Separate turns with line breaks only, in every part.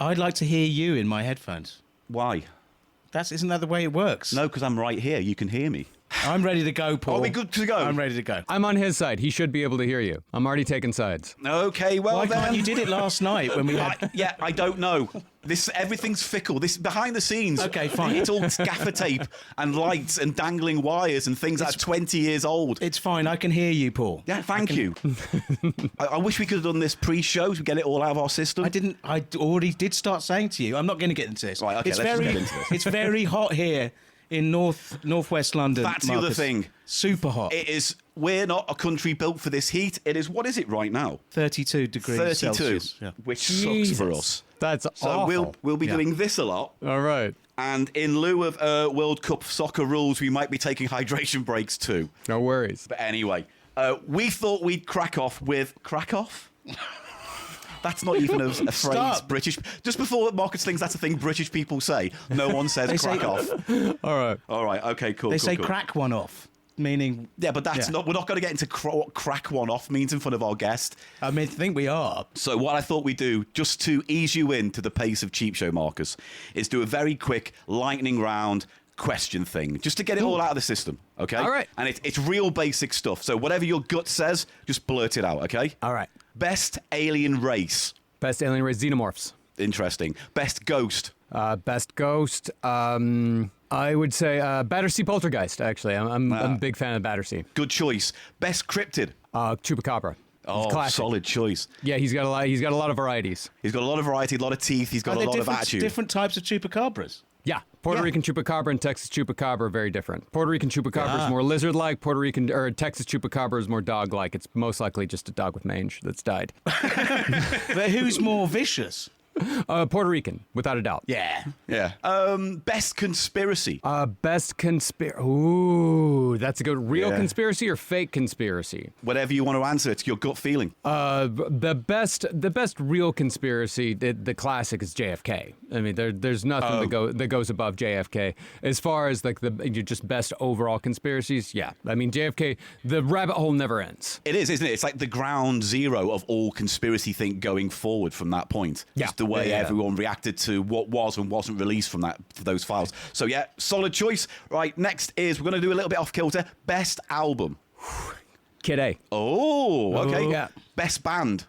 I'd like to hear you in my headphones.
Why?
Isn't that the way it works?
No, because I'm right here. You can hear me.
I'm ready to go, Paul.
Are we good to go?
I'm ready to go.
I'm on his side. He should be able to hear you. I'm already taking sides.
Okay, well
Why
then.
can't you did it last night when we had...
I don't know. Everything's fickle. This behind the scenes.
Okay, fine.
It's all gaffer tape and lights and dangling wires and things that are 20 years old.
It's fine. I can hear you, Paul.
Yeah, thank you. I wish we could have done this pre-show to get it all out of our system.
I already did start saying to you. I'm not going to get into this.
Right, okay, let's just get into this.
It's very hot here in northwest London.
That's the other thing.
Super hot.
It is. We're not a country built for this heat. It is. What is it right now?
32 degrees
32,
Celsius. Yeah.
which
Jesus.
sucks for us.
That's
So
awful.
we'll be doing this a lot.
All right.
And in lieu of World Cup soccer rules, we might be taking hydration breaks too.
No worries.
But anyway, we thought we'd crack off with... Crack off? That's not even a phrase
Stop.
British... Just before Marcus thinks that's a thing British people say, no one says crack off.
All right.
All right, okay, cool,
They
cool,
say
cool.
crack one off, meaning...
Yeah, but that's not... We're not going to get into what crack one off means in front of our guest.
I mean, I think we are.
So what I thought we'd do, just to ease you into the pace of Cheap Show, Marcus, is do a very quick lightning round question thing, just to get it all out of the system, okay?
All right.
And it's real basic stuff, so whatever your gut says, just blurt it out, okay?
All right.
Best alien race.
Best alien race, xenomorphs.
Interesting. Best ghost.
Best ghost, I would say Battersea Poltergeist, actually. I'm a big fan of Battersea.
Good choice. Best cryptid.
Chupacabra.
Oh,
It's classic.
solid choice.
Yeah, he's got a lot of varieties.
He's got a lot of variety, a lot of teeth, he's got
Are
a
there
lot of attitude.
different types of chupacabras?
Yeah, Puerto
Yeah.
Rican chupacabra and Texas chupacabra are very different. Puerto Rican chupacabra is more lizard-like. Texas chupacabra is more dog-like. It's most likely just a dog with mange that's died.
But who's more vicious?
Puerto Rican, without a doubt.
Yeah.
Yeah. Best conspiracy.
Best conspiracy. Ooh, that's a good. Real
Yeah.
conspiracy or fake conspiracy?
Whatever you want to answer, it's your gut feeling.
The best real conspiracy, the classic is JFK. I mean, there's nothing that goes above JFK as far as like the just best overall conspiracies. Yeah, I mean JFK, the rabbit hole never ends.
It is, isn't it? It's like the ground zero of all conspiracy think going forward from that point.
Yeah.
Just the way
Yeah.
everyone reacted to what was and wasn't released from those files. So yeah, solid choice. Right, next is, we're going to do a little bit off kilter. Best album.
Kid A.
Oh, okay.
Yeah.
Best band.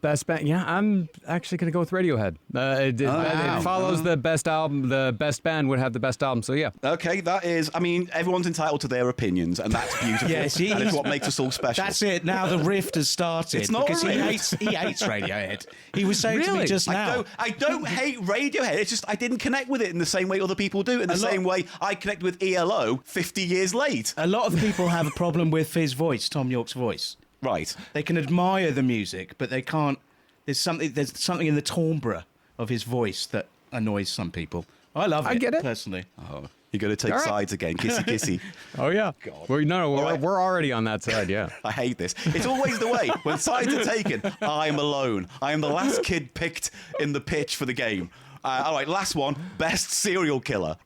Best band. Yeah, I'm actually gonna go with Radiohead. It follows the best album. The best band would have the best album. So yeah.
Okay, that is, I mean, everyone's entitled to their opinions, and that's beautiful.
Yeah, see,
and it's what makes us all special.
That's it. Now the rift has started.
It's not
because
a
he
rift.
hates Radiohead. He was saying to me
Really?
just now.
I don't hate Radiohead. It's just I didn't connect with it in the same way other people do. In the same way I connect with ELO 50 years late.
A lot of people have a problem with his voice, Tom York's voice.
Right.
They can admire the music, but they can't. There's something in the timbre of his voice that annoys some people. I love it.
I get it.
Personally.
Oh, you're going to take
All right.
sides again. Kissy, kissy.
Oh yeah.
God.
We're already on that side. Yeah.
I hate this. It's always the way. When sides are taken, I'm alone. I am the last kid picked in the pitch for the game. All right, last one. Best serial killer.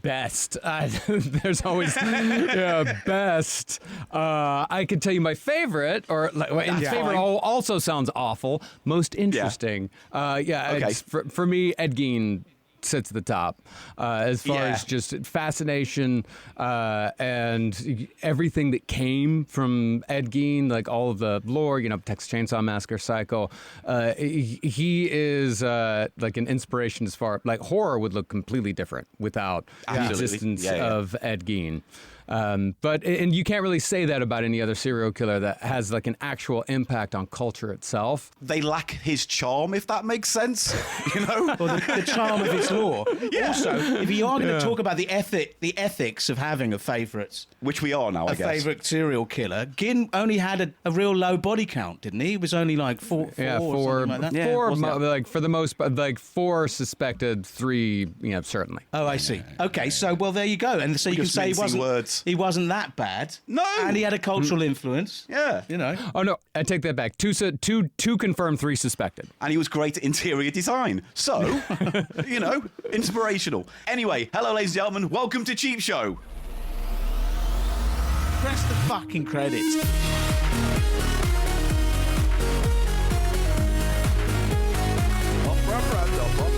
Best. There's always best. I could tell you my favorite, or favorite
fine.
also sounds awful. Most interesting.
Okay.
It's, for me, Ed Gein sits at the top as far as just fascination and everything that came from Ed Gein, like all of the lore, Texas Chainsaw Massacre, Psycho. He is like an inspiration as far, like horror would look completely different without the existence of Ed Gein. But you can't really say that about any other serial killer that has like an actual impact on culture itself.
They lack his charm, if that makes sense.
Or the charm of its lore.
Yeah.
Also, if you are going to talk about the ethics of having a favourite,
Which we are now, I guess.
favourite serial killer, Ginn only had a real low body count, didn't he? He was only like four or something like that.
Yeah,
four,
wasn't it?
like for the most, like 4 suspected, 3, certainly.
Oh, I see. Okay, so well, there you go. And so you can
just
say
mincing
he wasn't that bad.
No.
And he had a cultural influence.
Yeah.
Oh no, I take that back. Two confirmed, 3 suspected.
And he was great at interior design. So, inspirational. Anyway, hello, ladies and gentlemen. Welcome to Cheap Show.
Press the fucking credits.
Opera
Paul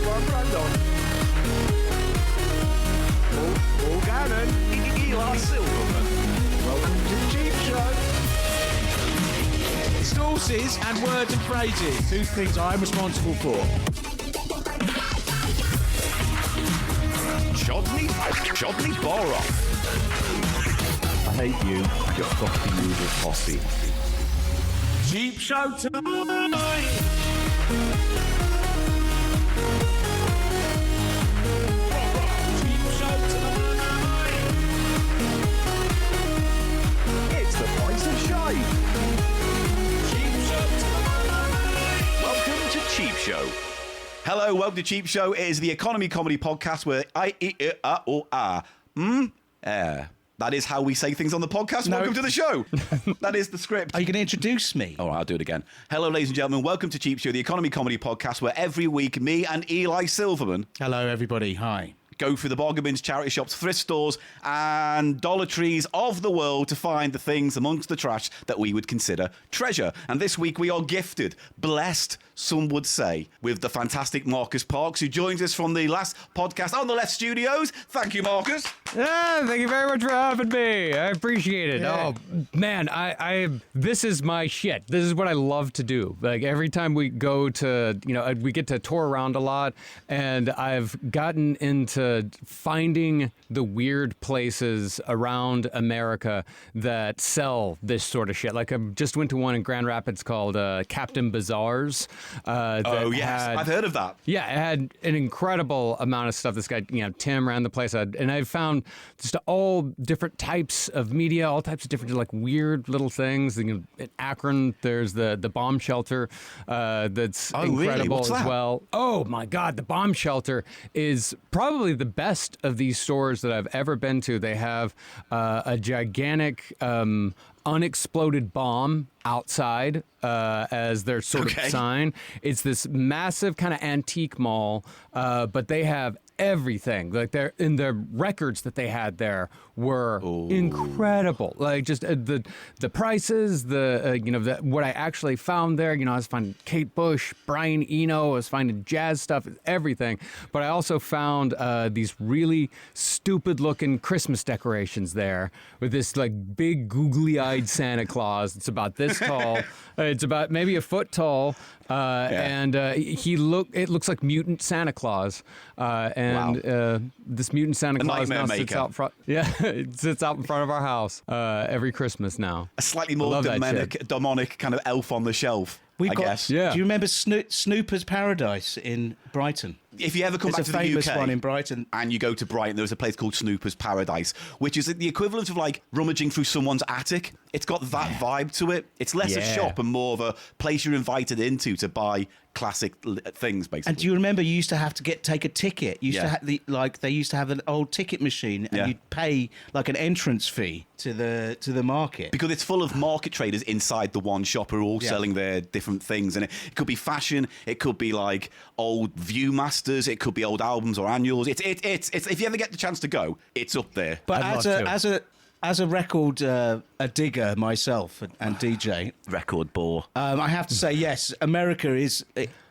Gannon, Eli Silverman. Welcome to the Cheap Show. Sources and words and phrases. Two things I'm responsible for.
Chodney Borov.
I hate you, your fucking usual posse.
Cheap Show tonight. Cheap Show tonight.
It's the Price of Shite.
Cheap Show tonight.
Welcome to Cheap Show. Hello, welcome to Cheap Show. It is the economy comedy podcast where that is how we say things on the podcast.
No.
Welcome to the show. That is the script.
Are you going to introduce me?
All right, I'll do it again. Hello, ladies and gentlemen. Welcome to Cheap Show, the economy comedy podcast where every week me and Eli Silverman
Hello, everybody. Hi.
go through the bargain bins, charity shops, thrift stores, and Dollar Trees of the world to find the things amongst the trash that we would consider treasure. And this week we are gifted, blessed, some would say, with the fantastic Marcus Parks, who joins us from the last podcast on the Left Studios. Thank you, Marcus.
Yeah, thank you very much for having me. I appreciate it.
Yeah.
Oh man, I this is my shit. This is what I love to do. Like every time we go to, we get to tour around a lot, and I've gotten into finding the weird places around America that sell this sort of shit. Like I just went to one in Grand Rapids called Captain Bazaar's.
Oh, yes. I've heard of that.
Yeah, it had an incredible amount of stuff. This guy, Tim ran the place, and I found just all different types of media, all types of different like weird little things. In Akron, there's the bomb shelter that's incredible
really? What's that?
as well. Oh my God, the bomb shelter is probably the best of these stores that I've ever been to. They have a gigantic unexploded bomb outside as their sort of sign. It's this massive kind of antique mall, but they have everything. Like their records that they had there were incredible. Like just the prices, what I actually found there. I was finding Kate Bush, Brian Eno. I was finding jazz stuff, everything. But I also found these really stupid looking Christmas decorations there with this like big googly-eyed Santa Claus. It's about this tall. It's about maybe a foot tall. And it looks like mutant Santa Claus. This mutant Santa Claus now sits out front. Yeah, it sits out in front of our house every Christmas now.
A slightly more demonic kind of elf on the shelf, I guess.
Yeah.
Do you remember Snooper's Paradise in Brighton?
If you ever come back to the UK,
it's a famous one in Brighton,
and you go to Brighton, there's a place called Snooper's Paradise, which is the equivalent of like rummaging through someone's attic. It's got that vibe to it. It's less a shop and more of a place you're invited into to buy classic things, basically.
And do you remember you used to have to take a ticket? You used to have they used to have an old ticket machine, and you'd pay like an entrance fee to the market,
because it's full of market traders inside the one shop who are all selling their different things, and it could be fashion, it could be like old Viewmasters, it could be old albums or annuals. It's if you ever get the chance to go, it's up there.
But as a record a digger myself and DJ,
record bore.
I have to say, yes, America is.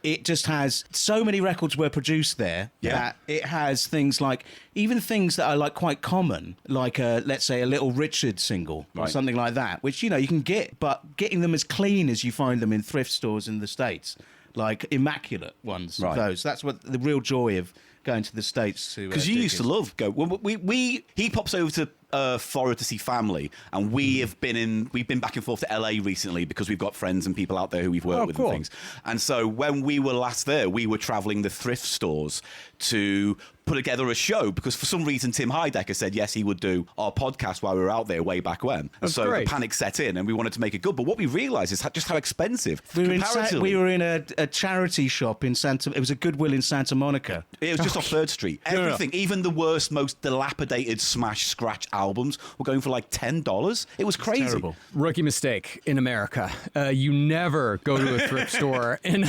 It just has so many records were produced there that it has things like, even things that are like quite common, like let's say a Little Richard single or something like that, which you can get, but getting them as clean as you find them in thrift stores in the States, like immaculate ones. Of those. That's what the real joy of going to the States to.
Because you used to love go. He pops over to Florida to see family, and we've been back and forth to LA recently because we've got friends and people out there who we've worked with and things. And so when we were last there, we were traveling the thrift stores to put together a show, because for some reason Tim Heidecker said yes, he would do our podcast while we were out there way back when. And so the panic set in, and we wanted to make it good. But what we realised is just how expensive.
We were in a charity shop in it was a Goodwill in Santa Monica.
It was just off 3rd Street. Everything, even the worst, most dilapidated smash scratch albums were going for like $10. It was crazy.
Terrible.
Rookie mistake in America. You never go to a thrift store in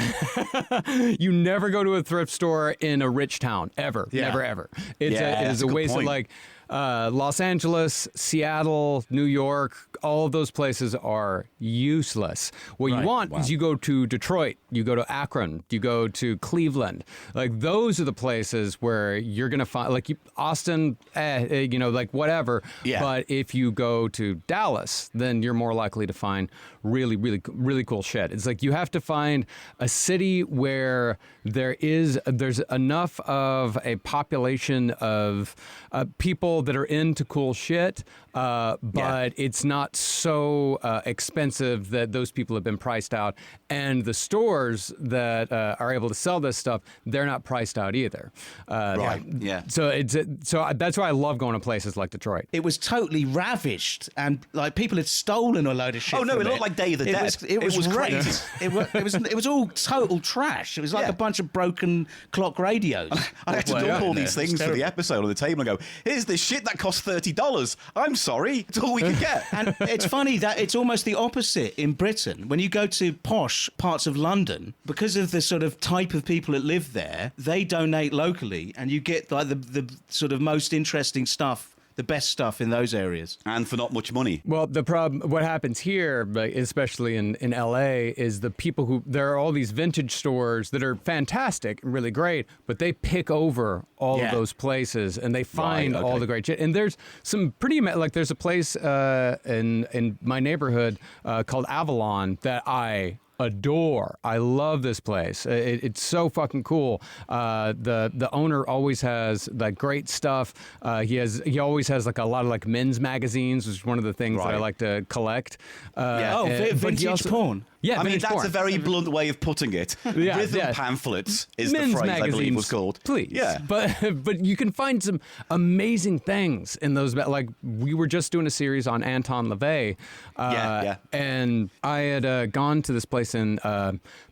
a rich town ever. Never ever. It is a waste of like Los Angeles, Seattle, New York, all of those places are useless. What you want is you go to Detroit, you go to Akron, you go to Cleveland. Like, those are the places where you're going to find, like, Austin, like, whatever.
Yeah.
But if you go to Dallas, then you're more likely to find really, really, really cool shit. It's like you have to find a city where there's enough of a population of people that are into cool shit, but it's not so expensive that those people have been priced out. And the stores that are able to sell this stuff, they're not priced out either.
Yeah.
So that's why I love going to places like Detroit.
It was totally ravished, and like people had stolen a load of shit.
Oh no,
from
it looked like Day of the Dead.
It was
great.
it was all total trash. It was like a bunch of broken clock radios.
I had to dump all these things for the episode on the table and go, here's this shit that costs $30. I'm sorry, it's all we could get.
And it's funny that it's almost the opposite in Britain. When you go to posh parts of London, because of the sort of type of people that live there, they donate locally, and you get like the sort of most interesting stuff, the best stuff in those areas.
And for not much money.
Well, the problem, what happens here, like, especially in LA, is the people there are all these vintage stores that are fantastic and really great, but they pick over all of those places and they find all the great shit. And there's some pretty, like, there's a place in my neighborhood called Avalon that I adore. I love this place. It's so fucking cool. The owner always has like great stuff. He always has like a lot of like men's magazines, which is one of the things that I like to collect.
Vintage porn.
Yeah,
I mean, that's
porn.
a very blunt way of putting it. Rhythm pamphlets is
men's
the phrase
magazines,
I believe was called.
Please.
Yeah.
But you can find some amazing things in those. Like, we were just doing a series on Anton LaVey. And I had gone to this place in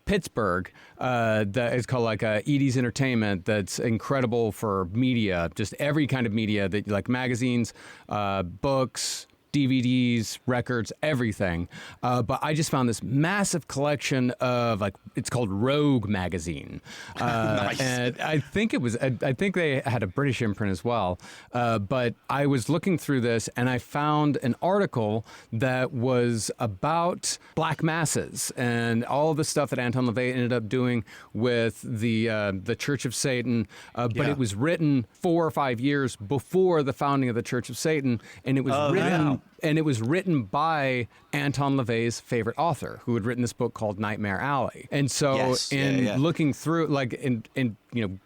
Pittsburgh that is called like Edie's Entertainment, that's incredible for media, just every kind of media, that like magazines, books, DVDs, records, everything. But I just found this massive collection of, like, it's called Rogue Magazine.
Nice.
And I think they had a British imprint as well. But I was looking through this and I found an article that was about black masses and all the stuff that Anton LaVey ended up doing with the Church of Satan. But it was written 4 or 5 years before the founding of the Church of Satan. And it was written... And it was written by Anton LaVey's favorite author, who had written this book called Nightmare Alley. And so looking through, like, in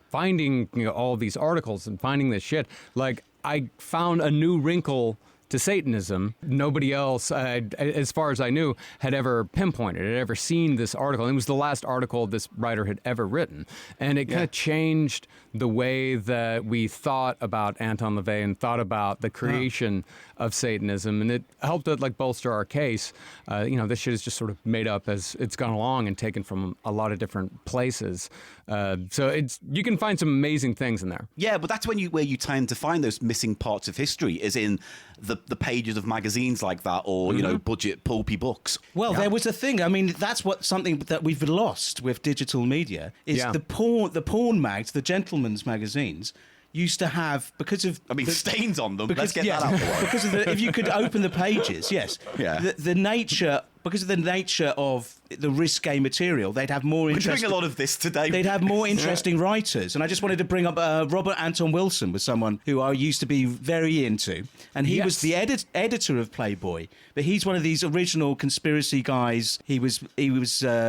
finding, all these articles and finding this shit, like, I found a new wrinkle to Satanism. Nobody else, as far as I knew, had ever pinpointed, had ever seen this article. And it was the last article this writer had ever written. And it kind of changed the way that we thought about Anton LaVey and thought about the creation of Satanism. And it helped to, like, bolster our case. This shit is just sort of made up as it's gone along and taken from a lot of different places. So you can find some amazing things in there.
Yeah, but that's where you tend to find those missing parts of history, is in the pages of magazines like that, or budget pulpy books.
Well, there was a thing. I mean, that's something that we've lost with digital media is the porn mags, the gentlemen's magazines. Used to have, because of
stains on them. Let's get that out of the way.
Because of if you could open the pages, the nature. Because of the nature of the risque material, they'd have more interesting...
We're doing a lot of this today.
They'd have more interesting writers. And I just wanted to bring up Robert Anton Wilson, was someone who I used to be very into. And he was the editor of Playboy. But he's one of these original conspiracy guys. He was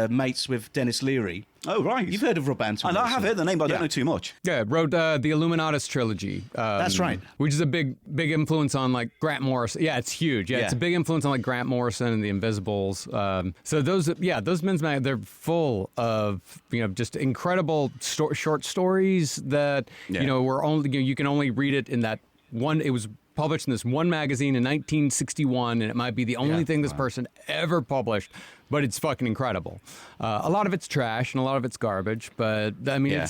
mates with Dennis Leary.
Oh, right.
You've heard of Rob Anton Wilson.
I have heard the name, but I don't know too much.
Yeah, wrote the Illuminatus trilogy.
That's right.
Which is a big influence on, like, Grant Morrison. Yeah, it's huge. Yeah, it's a big influence on, like, Grant Morrison and the Invisibles. So those men's magazines, they're full of, just incredible short stories that, were only, you can only read it in that one. It was published in this one magazine in 1961, and it might be the only thing this person ever published. but it's fucking incredible. A lot of it's trash and a lot of it's garbage, but I mean,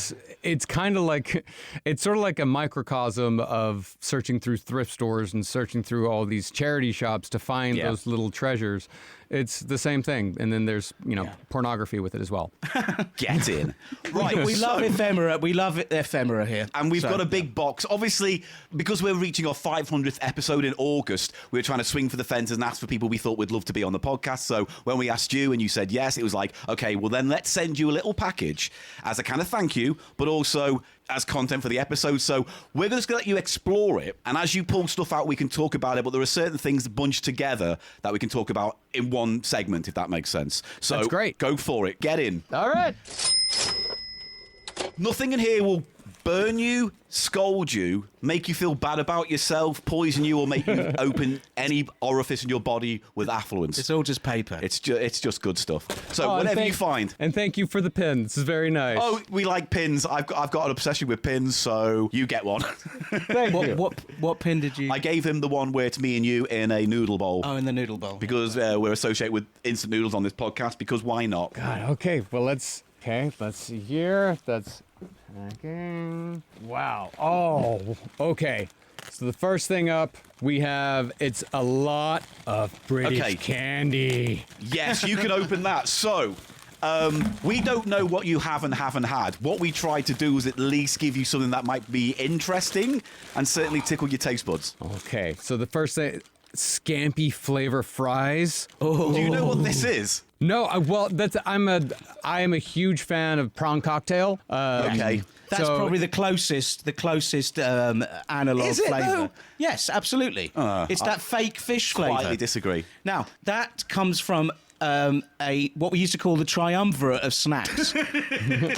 it's kind of like, it's sort of like a microcosm of searching through thrift stores and searching through all these charity shops to find those little treasures. It's the same thing. And then there's, pornography with it as well.
Get in. Right.
We love ephemera. We love ephemera here.
And we've got a big box. Obviously, because we're reaching our 500th episode in August, we were trying to swing for the fences and ask for people we thought would love to be on the podcast. So when we asked you and you said yes, it was like, okay, well then let's send you a little package as a kind of thank you, but also as content for the episode. So we're just going to let you explore it. And as you pull stuff out, we can talk about it. But there are certain things bunched together that we can talk about in one segment, if that makes sense. So
that's great.
Go for it. Get in.
All right.
Nothing in here will burn you, scold you, make you feel bad about yourself, poison you, or make you open any orifice in your body with affluence.
It's all just paper.
It's just good stuff. So whatever you find.
And thank you for the pin. This is very nice.
Oh, we like pins. I've got an obsession with pins, so you get one.
Thank you.
What pin did you?
I gave him the one where it's me and you in a noodle bowl.
Oh, in the noodle bowl.
Because we're associated with instant noodles on this podcast, because why not?
God, okay. Well, let's see here. That's... Okay. Wow. Oh, okay. So the first thing up, it's a lot of British candy.
Yes, you can open that. So, we don't know what you have and haven't had. What we tried to do was at least give you something that might be interesting and certainly tickle your taste buds.
Okay. So the first thing, scampi flavor fries.
Oh. Do you know what this is?
No, I am a huge fan of prawn cocktail.
Okay.
That's probably the closest analog
Is it,
flavour.
though?
Yes, absolutely. It's that fake fish flavour.
Slightly disagree.
Now, that comes from what we used to call the triumvirate of snacks,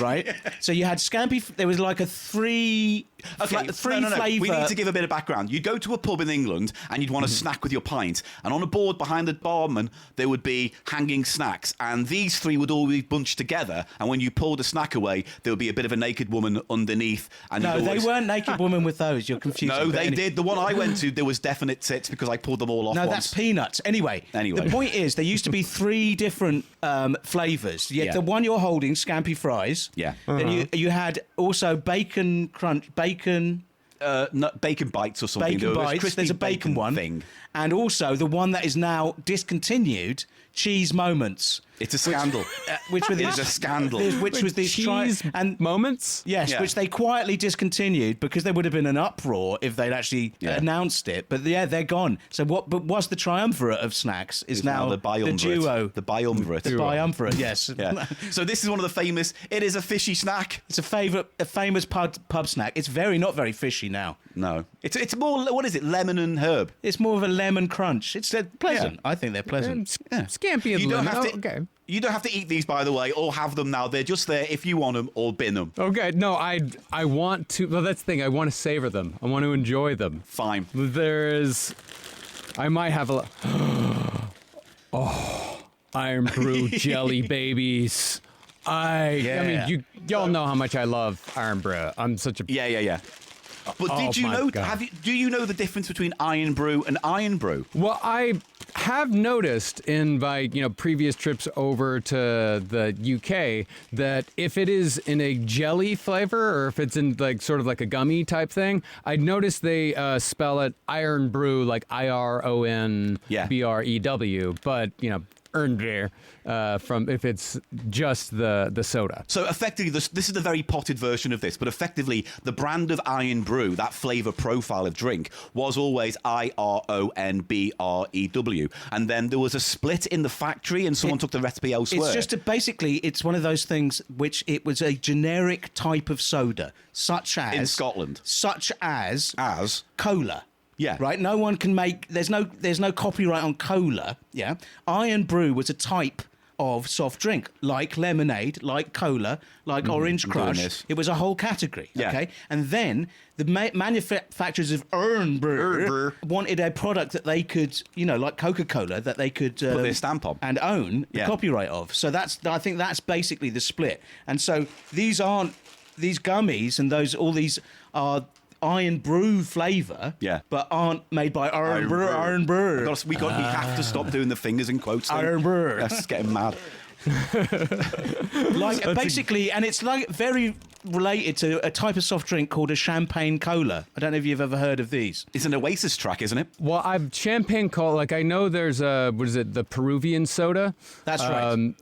right? So you had scampi. There was like a three flavour.
We need to give a bit of background. You'd go to a pub in England and you'd want a snack with your pint, and on a board behind the barman there would be hanging snacks, and these three would all be bunched together. And when you pulled a snack away, there would be a bit of a naked woman underneath. And
no, they weren't naked woman with those. You're confused.
No, they did. The one I went to, there was definite tits because I pulled them all off.
No,
once.
that's peanuts. Anyway, the point is, there used to be three different flavours. You had the one you're holding, scampi fries.
Yeah.
Then you had also bacon bacon
bites or something.
Bacon bites. There's a bacon one
thing.
And also the one that is now discontinued, cheese moments.
It's a scandal.
Which were
It's a scandal.
Which was these
cheese moments?
Yes,
Yeah.
which they quietly discontinued because there would have been an uproar if they'd actually announced it. But yeah, they're gone. So what? But was the triumvirate of snacks is now
the biumvirate.
the duo.
The biumvirate.
The biumvirate. Yes.
Yeah. So this is one of the famous. It is a fishy snack.
It's a famous pub snack. It's not very fishy now.
No, it's more. What is it? Lemon and herb.
It's more of a lemon crunch. It's pleasant.
Yeah.
I think they're pleasant.
Scampi and
You don't
lemon.
have to.
Okay.
You don't have to eat these, by the way, or have them now. They're just there if you want them, or bin them.
Okay, no, I want to. Well, that's the thing. I want to savor them. I want to enjoy them.
Fine.
I might have a. Iron Brew jelly babies. I mean, y'all know how much I love Iron Brew. I'm such a.
Yeah. But did you know? Do you know the difference between Iron Brew and Iron Brew?
Well, I have noticed in my previous trips over to the UK that if it is in a jelly flavor or if it's in like sort of like a gummy type thing, I noticed they spell it Iron Brew like IRON BREW, but earned beer from if it's just the soda.
So effectively, this is the very potted version of this, but effectively the brand of Iron Brew, that flavour profile of drink, was always IRON BREW. And then there was a split in the factory and someone took the recipe elsewhere.
It's just basically, it's one of those things which it was a generic type of soda, such as...
In Scotland.
Such as...
As?
Cola.
Yeah.
Right? No one can make... There's no copyright on cola. Yeah. Iron Brew was a type of soft drink, like lemonade, like cola, like Orange Crush. It was a whole category.
Yeah.
Okay. And then the manufacturers of Iron Brew wanted a product that they could, like Coca-Cola, that they could
put their stamp on
and own the copyright of. So I think that's basically the split. And so these gummies and all these are iron brew flavour, but aren't made by iron brew.
We have to stop doing the fingers in quotes.
Iron brew.
That's getting mad.
Like basically, and it's like very related to a type of soft drink called a champagne cola. I don't know if you've ever heard of these.
It's an Oasis track, isn't it?
Well, I've champagne cola. Like I know there's what is it? The Peruvian soda.
That's right.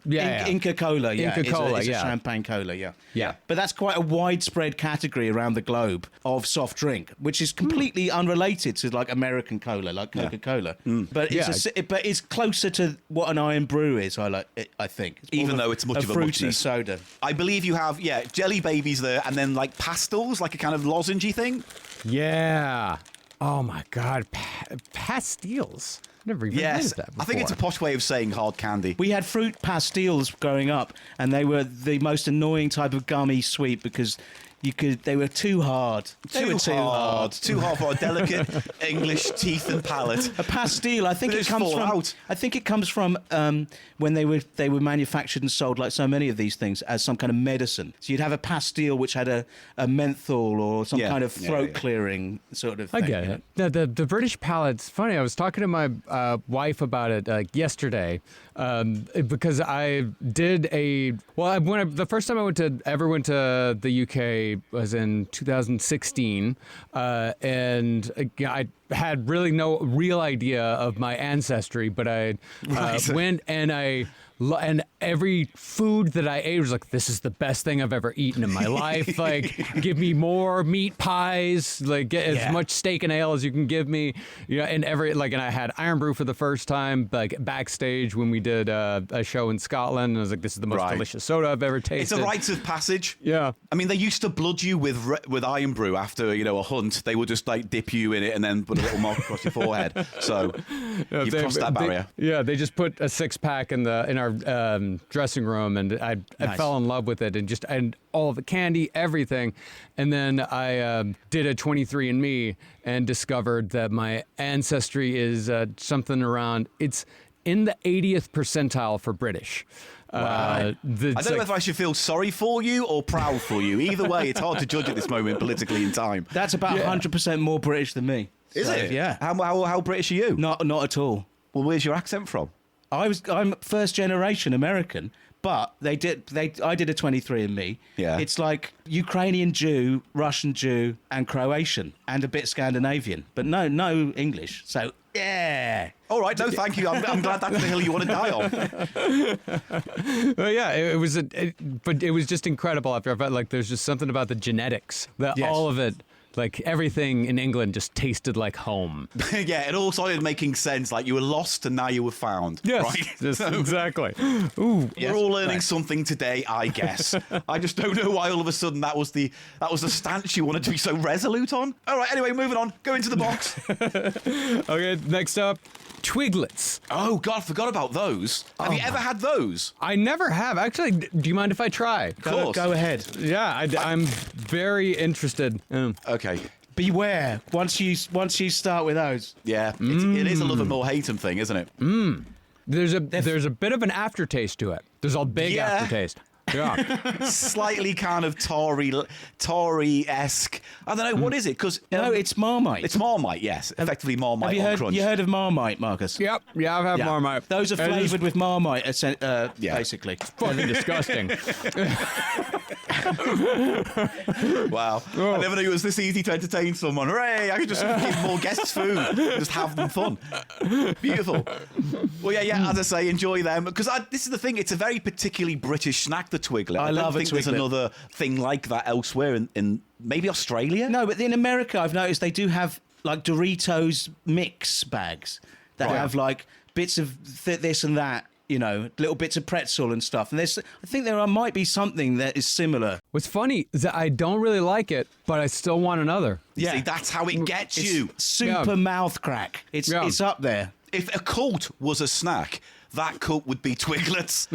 Inca Cola. Yeah,
Inca Cola.
It's a
yeah,
champagne cola. Yeah.
Yeah.
But that's quite a widespread category around the globe of soft drink, which is completely unrelated to like American cola, like Coca-Cola. But it's closer to what an iron brew is. I think. It's
Even though it's much of a
fruity
muchness.
soda.
I believe you have jelly babies there, and then like pastels, like a kind of lozengey thing.
Yeah. Oh my God, pastilles. Never even heard of that before.
I think it's a posh way of saying hard candy.
We had fruit pastilles growing up, and they were the most annoying type of gummy sweet because they were too hard.
Too hard for a delicate English teeth and palate.
A pastille, I think
They
it
just
comes
fall
from.
out.
I think it comes from when they were manufactured and sold like so many of these things as some kind of medicine. So you'd have a pastille which had a menthol or some kind of throat clearing sort of thing.
I get it. The British palate's funny. I was talking to my wife about it yesterday because I did the first time I ever went to the UK was in 2016, and I had really no real idea of my ancestry, but I went and every food that I ate was like, this is the best thing I've ever eaten in my life. Like, give me more meat pies, like get as much steak and ale as you can give me. And I had iron brew for the first time, like backstage when we did a show in Scotland. And I was like, this is the most delicious soda I've ever tasted.
It's a rites of passage.
Yeah.
I mean, they used to blood you with iron brew after a hunt. They would just like dip you in it and then put a little mark across your forehead. So you've crossed that barrier.
They just put a 6-pack in our dressing room, and I fell in love with it, and all of the candy, everything. And then I did a 23andMe and discovered that my ancestry is something around. It's in the 80th percentile for British.
Wow. I don't know if I should feel sorry for you or proud for you. Either way, it's hard to judge at this moment politically in time.
That's about 100% more British than me.
Is it?
Yeah.
How British are you?
Not at all.
Well, where's your accent from?
I'm first generation American, but I did a 23andMe.
Yeah.
It's like Ukrainian Jew, Russian Jew, and Croatian, and a bit Scandinavian, but no English. So yeah.
All right, no, thank you. I'm glad that's the hill you want to die on.
Well, yeah, but it was just incredible. After I felt like there's just something about the genetics that all of it. Like, everything in England just tasted like home.
Yeah, it all started making sense. Like, you were lost and now you were found.
Yes,
right?
Exactly. Ooh,
we're all learning something today, I guess. I just don't know why all of a sudden that was the stance you wanted to be so resolute on. All right, anyway, moving on. Go into the box.
Okay, next up, Twiglets.
Oh, God, forgot about those. Have you ever had those?
I never have. Actually, do you mind if I try?
Of course.
Go ahead.
Yeah, I'm very interested.
Okay.
Beware once you start with those.
Yeah, it is a love and more hate 'em thing, isn't it?
There's a bit of an aftertaste to it. There's a big aftertaste. Yeah.
Slightly kind of Tory-esque. I don't know, what is it? Because
No, it's Marmite.
It's Marmite, yes. Effectively Marmite on Crunch.
You heard of Marmite, Marcus?
Yep. Yeah, I've had Marmite.
Those are flavoured with Marmite, basically.
Fucking disgusting.
Wow. I never knew it was this easy to entertain someone. Hooray, I could just give more guests food. Just have them fun. Beautiful. Well, yeah, as I say, enjoy them. Because this is the thing, it's a very particularly British snack, the Twiglet. I
love
don't think there's another thing like that elsewhere in maybe Australia?
No, but in America, I've noticed they do have, like, Doritos mix bags that have, like, bits of this and that. Little bits of pretzel and stuff. And I think there might be something that is similar.
What's funny is that I don't really like it, but I still want another.
Yeah. See, that's how it gets you.
Super mouth crack. It's up there.
If a cult was a snack, that cult would be Twiglets.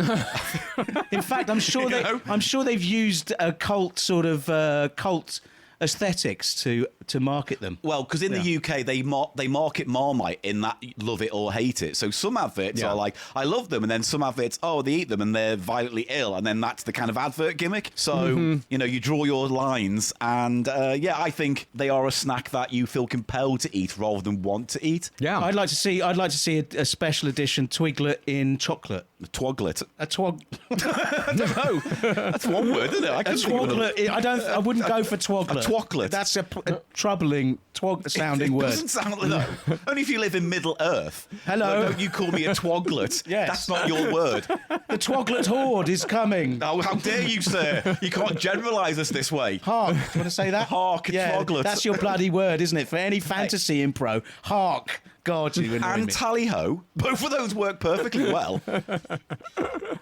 In fact, I'm sure they've used a cult sort of cult aesthetics to to market them.
Well, because in the UK they market Marmite in that love it or hate it. So some adverts are like, I love them, and then some adverts, oh, they eat them and they're violently ill, and then that's the kind of advert gimmick. So you draw your lines, and I think they are a snack that you feel compelled to eat rather than want to eat.
Yeah.
I'd like to see a special edition Twiglet in chocolate.
A twoglet.
A twog.
I don't know. That's one word, isn't it?
A twoglet. I wouldn't go for twoglet.
A twoglet.
That's a troubling sounding
It
word.
doesn't sound like only if you live in Middle Earth.
Hello.
Don't you call me a twoglet?
Yes.
That's not your word.
The twoglet horde is coming.
Oh, how dare you, sir? You can't generalise us this way.
Hark. Do you want to say that?
Hark, a twoglet.
That's your bloody word, isn't it? For any fantasy impro. Hark. God, you annoy
And
me.
tally-ho. Both of those work perfectly well.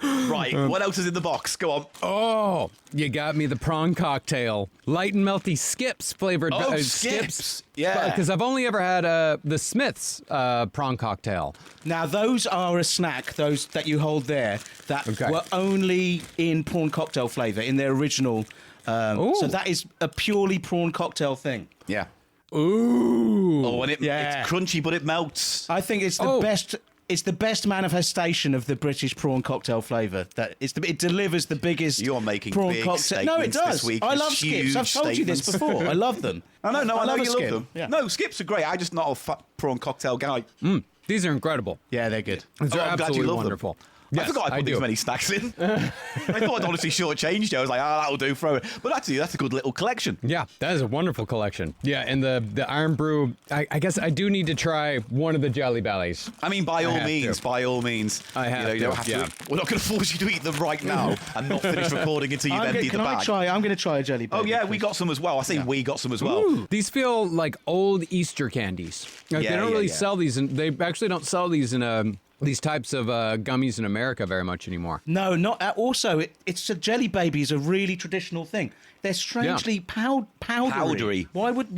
Right, what else is in the box? Go on.
Oh, you got me the prawn cocktail. Light and melty Skips flavored.
Oh, Skips. Yeah.
Because I've only ever had the Smith's prawn cocktail.
Now, those are a snack, those that you hold there, that
Okay.
were only in prawn cocktail flavour, in their original. So that is a purely prawn cocktail thing.
Yeah.
Ooh.
Oh, and it's
Yeah.
crunchy, but it melts.
I think it's the best. It's the best manifestation of the British prawn cocktail flavour. It delivers the biggest.
You're making
prawn
big
cocktail. No, it
statements this
does.
week.
I
It's
love Skips. I've
huge
told you this
statements.
before. I love them.
I know
a
you love
skip.
them.
Yeah.
No, Skips are great. I'm just not a fat prawn cocktail guy.
These are incredible.
Yeah, they're good.
These
Oh,
are
I'm glad you
absolutely
love them.
wonderful.
I
Yes,
forgot I put
do.
these many snacks in. I thought I'd honestly shortchanged you. I was like, that'll do, throw it. But actually, that's a good little collection.
Yeah, that is a wonderful collection. Yeah, and the Iron Brew, I guess I do need to try one of the Jelly Bellies.
I mean, by all
have
means,
to.
by all means.
I have
you don't
to,
have
yeah.
to. We're not going to force you to eat them right now and not finish recording until you've emptied the bag.
I'm going to try a jelly
Oh,
baby.
yeah, we got some as well. I say we got some as well.
These feel like old Easter candies. Like,
Yeah,
they don't
yeah,
really
yeah.
sell these, and they actually don't sell these in these types of gummies in America very much anymore.
No, not also. It's a jelly baby is a really traditional thing. They're strangely powdery.
Powdery.
Why would?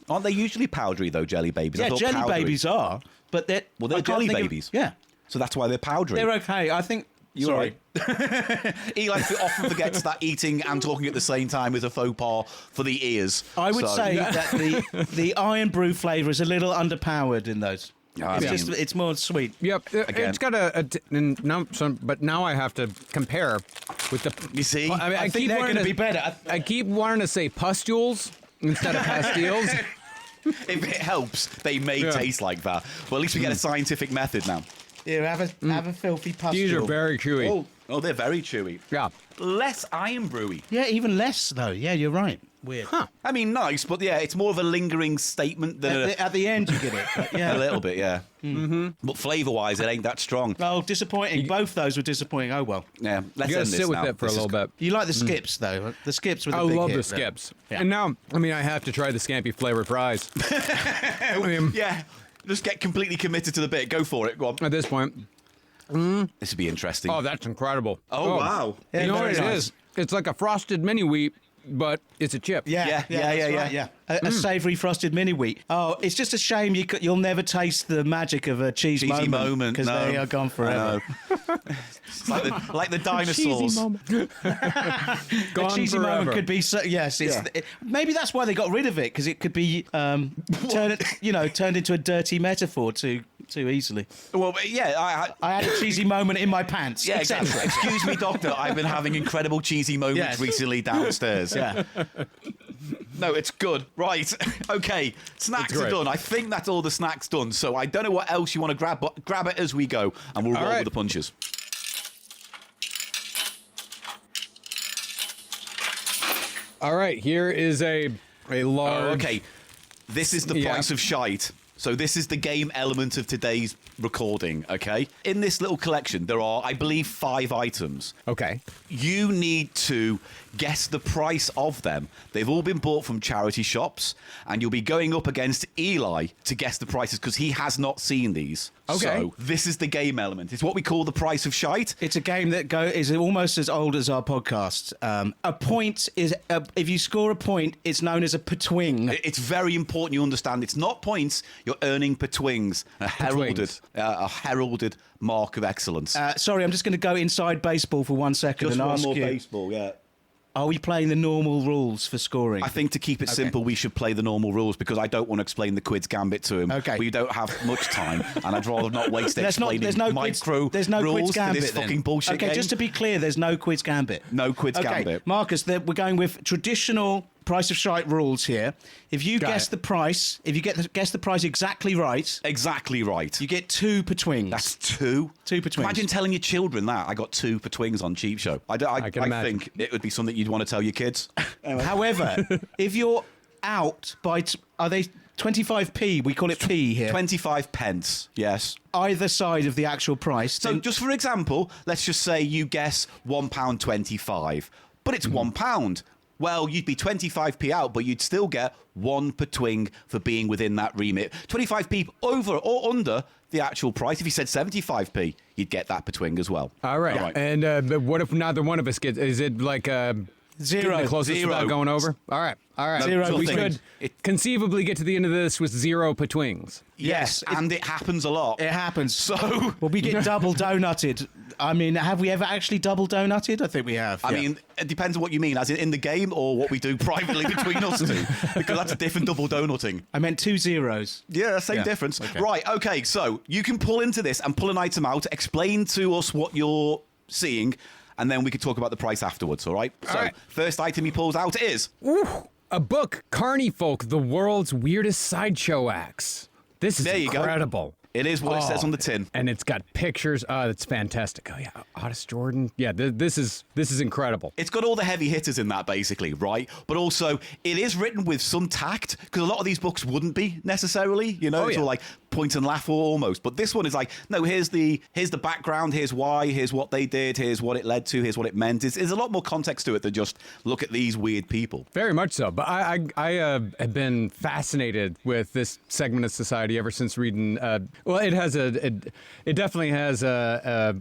Aren't they usually powdery, though, jelly babies? I
Yeah,
thought
jelly
powdery.
babies are, but they're
Well, they're
I can't
jelly
think of-
babies.
Yeah,
So that's why they're powdery.
they're okay. I think. Sorry.
Eli often forgets that eating and talking at the same time is a faux pas for the ears.
I would
So-
say that the Iron Brew flavour is a little underpowered in those.
I
It's
mean-
it's more sweet.
Yep,
Again.
it's got but now I have to compare with the.
You see?
I mean,
I think they're going to be better.
I keep wanting to say pustules instead of pastilles.
If it helps, they may taste like that. Well, at least we get a scientific method now.
Here, have a filthy pustule.
These are very chewy.
Oh, they're very chewy.
Yeah.
Less iron brewy.
Yeah, even less though. Yeah, you're right. Weird.
I mean, nice, but yeah, it's more of a lingering statement than
At the end, you get it. But yeah.
a little bit, yeah. Mm-hmm. But flavour-wise, it ain't that strong.
Oh, disappointing. Both those were disappointing. Oh well.
Yeah, let's
You gotta
end this
sit with
now.
it for a
This is
little bit.
You like the skips though? The skips were the
I
big
love
hit,
the
though.
skips.
Yeah.
And now, I mean, I have to try the scampi flavored fries. I mean,
Yeah, just get completely committed to the bit. Go for it. Go on.
at this point,
This would be interesting.
oh, that's incredible.
Oh, wow.
Yeah,
You know what
very
it
nice.
is? It's like a frosted mini wheat, but it's a chip.
Yeah,
Yeah.
that's right. A savoury frosted mini wheat. Oh, it's just a shame you'll never taste the magic of a cheesy moment because
no.
they are gone forever.
It's like the dinosaurs.
A
Gone
cheesy
forever.
moment could be so. Yes, maybe that's why they got rid of it because it could be turned into a dirty metaphor too easily.
Well, yeah,
I had a cheesy moment in my pants.
yeah,
etc.
exactly. Excuse me, doctor. I've been having incredible cheesy moments
Yes.
recently downstairs.
Yeah.
No, it's good. Right. Okay. Snacks
It's
are
great.
done. I think that's all the snacks done. So I don't know what else you want to grab, but grab it as we go, and we'll roll
right.
with the punches.
All right, here is a large.
Oh, okay. This is the
Yeah.
price of shite. So this is the game element of today's recording, okay? In this little collection, there are, I believe, 5 items.
Okay.
You need to guess the price of them. They've all been bought from charity shops, and you'll be going up against Eli to guess the prices because he has not seen these.
Okay.
So this is the game element. It's what we call the price of shite.
It's a game that is almost as old as our podcast. A point is if you score a point, it's known as a petwing.
It's very important you understand. It's not points. You're earning petwings, a heralded mark of excellence.
Sorry, I'm just going to go inside baseball for 1 second
Just
and
one
ask
more
you.
baseball, yeah.
Are we playing the normal rules for scoring?
I think to keep it simple, we should play the normal rules because I don't want to explain the Quid's Gambit to him.
Okay.
We don't have much time, and I'd rather not waste explaining
there's no
micro
There's no
rules
Quid's Gambit
to this
then.
fucking bullshit
Okay,
game.
just to be clear, there's no Quid's Gambit.
No Quid's Gambit.
Marcus, we're going with traditional Price of Shite rules here. If you guess the price, if you guess the price exactly right,
Exactly right.
you get 2 per twings.
That's 2?
2 per twings.
Imagine telling your children that. I got 2 per twings on CheapShow. I
can imagine.
think it would be something you'd want to tell your kids.
However, if you're out by... are they 25p? We call it p here.
25 pence, yes.
Either side of the actual price.
So
then-
just for example, let's just say you guess £1.25, but it's £1. Well, you'd be 25p out, but you'd still get 1 per twing for being within that remit. 25p over or under the actual price. If you said 75p, you'd get that per twing as well.
All right. And but what if neither one of us gets? Is it like
Zero.
getting the closest
Zero.
without going over? All right.
Zero
We
twings.
could conceivably get to the end of this with 0 per twings.
Yes, and it happens a lot.
It happens.
So,
Well, we get double donutted. I mean, have we ever actually double donutted? I think we have.
I
yeah.
mean, it depends on what you mean, as in the game or what we do privately between us two, because that's a different double donutting.
I meant 2 zeros.
Yeah, same
Yeah.
difference.
Okay.
Right, okay, so you can pull into this and pull an item out, explain to us what you're seeing, and then we could talk about the price afterwards, all right? So,
right.
first item he pulls out is...
A book, Carny Folk, the world's weirdest sideshow acts. This is
There you go.
incredible.
It is what it says on the tin.
And it's got pictures. Oh, that's fantastic. Oh, yeah. Otis Jordan. Yeah, this is incredible.
It's got all the heavy hitters in that, basically, right? But also, it is written with some tact, because a lot of these books wouldn't be necessarily, you know?
Oh,
It's
yeah.
all like point and laugh almost. But this one is like, no, here's the background, here's why, here's what they did, here's what it led to, here's what it meant. There's a lot more context to it than just look at these weird people.
Very much so. But I have been fascinated with this segment of society ever since reading. Well, it has it definitely has a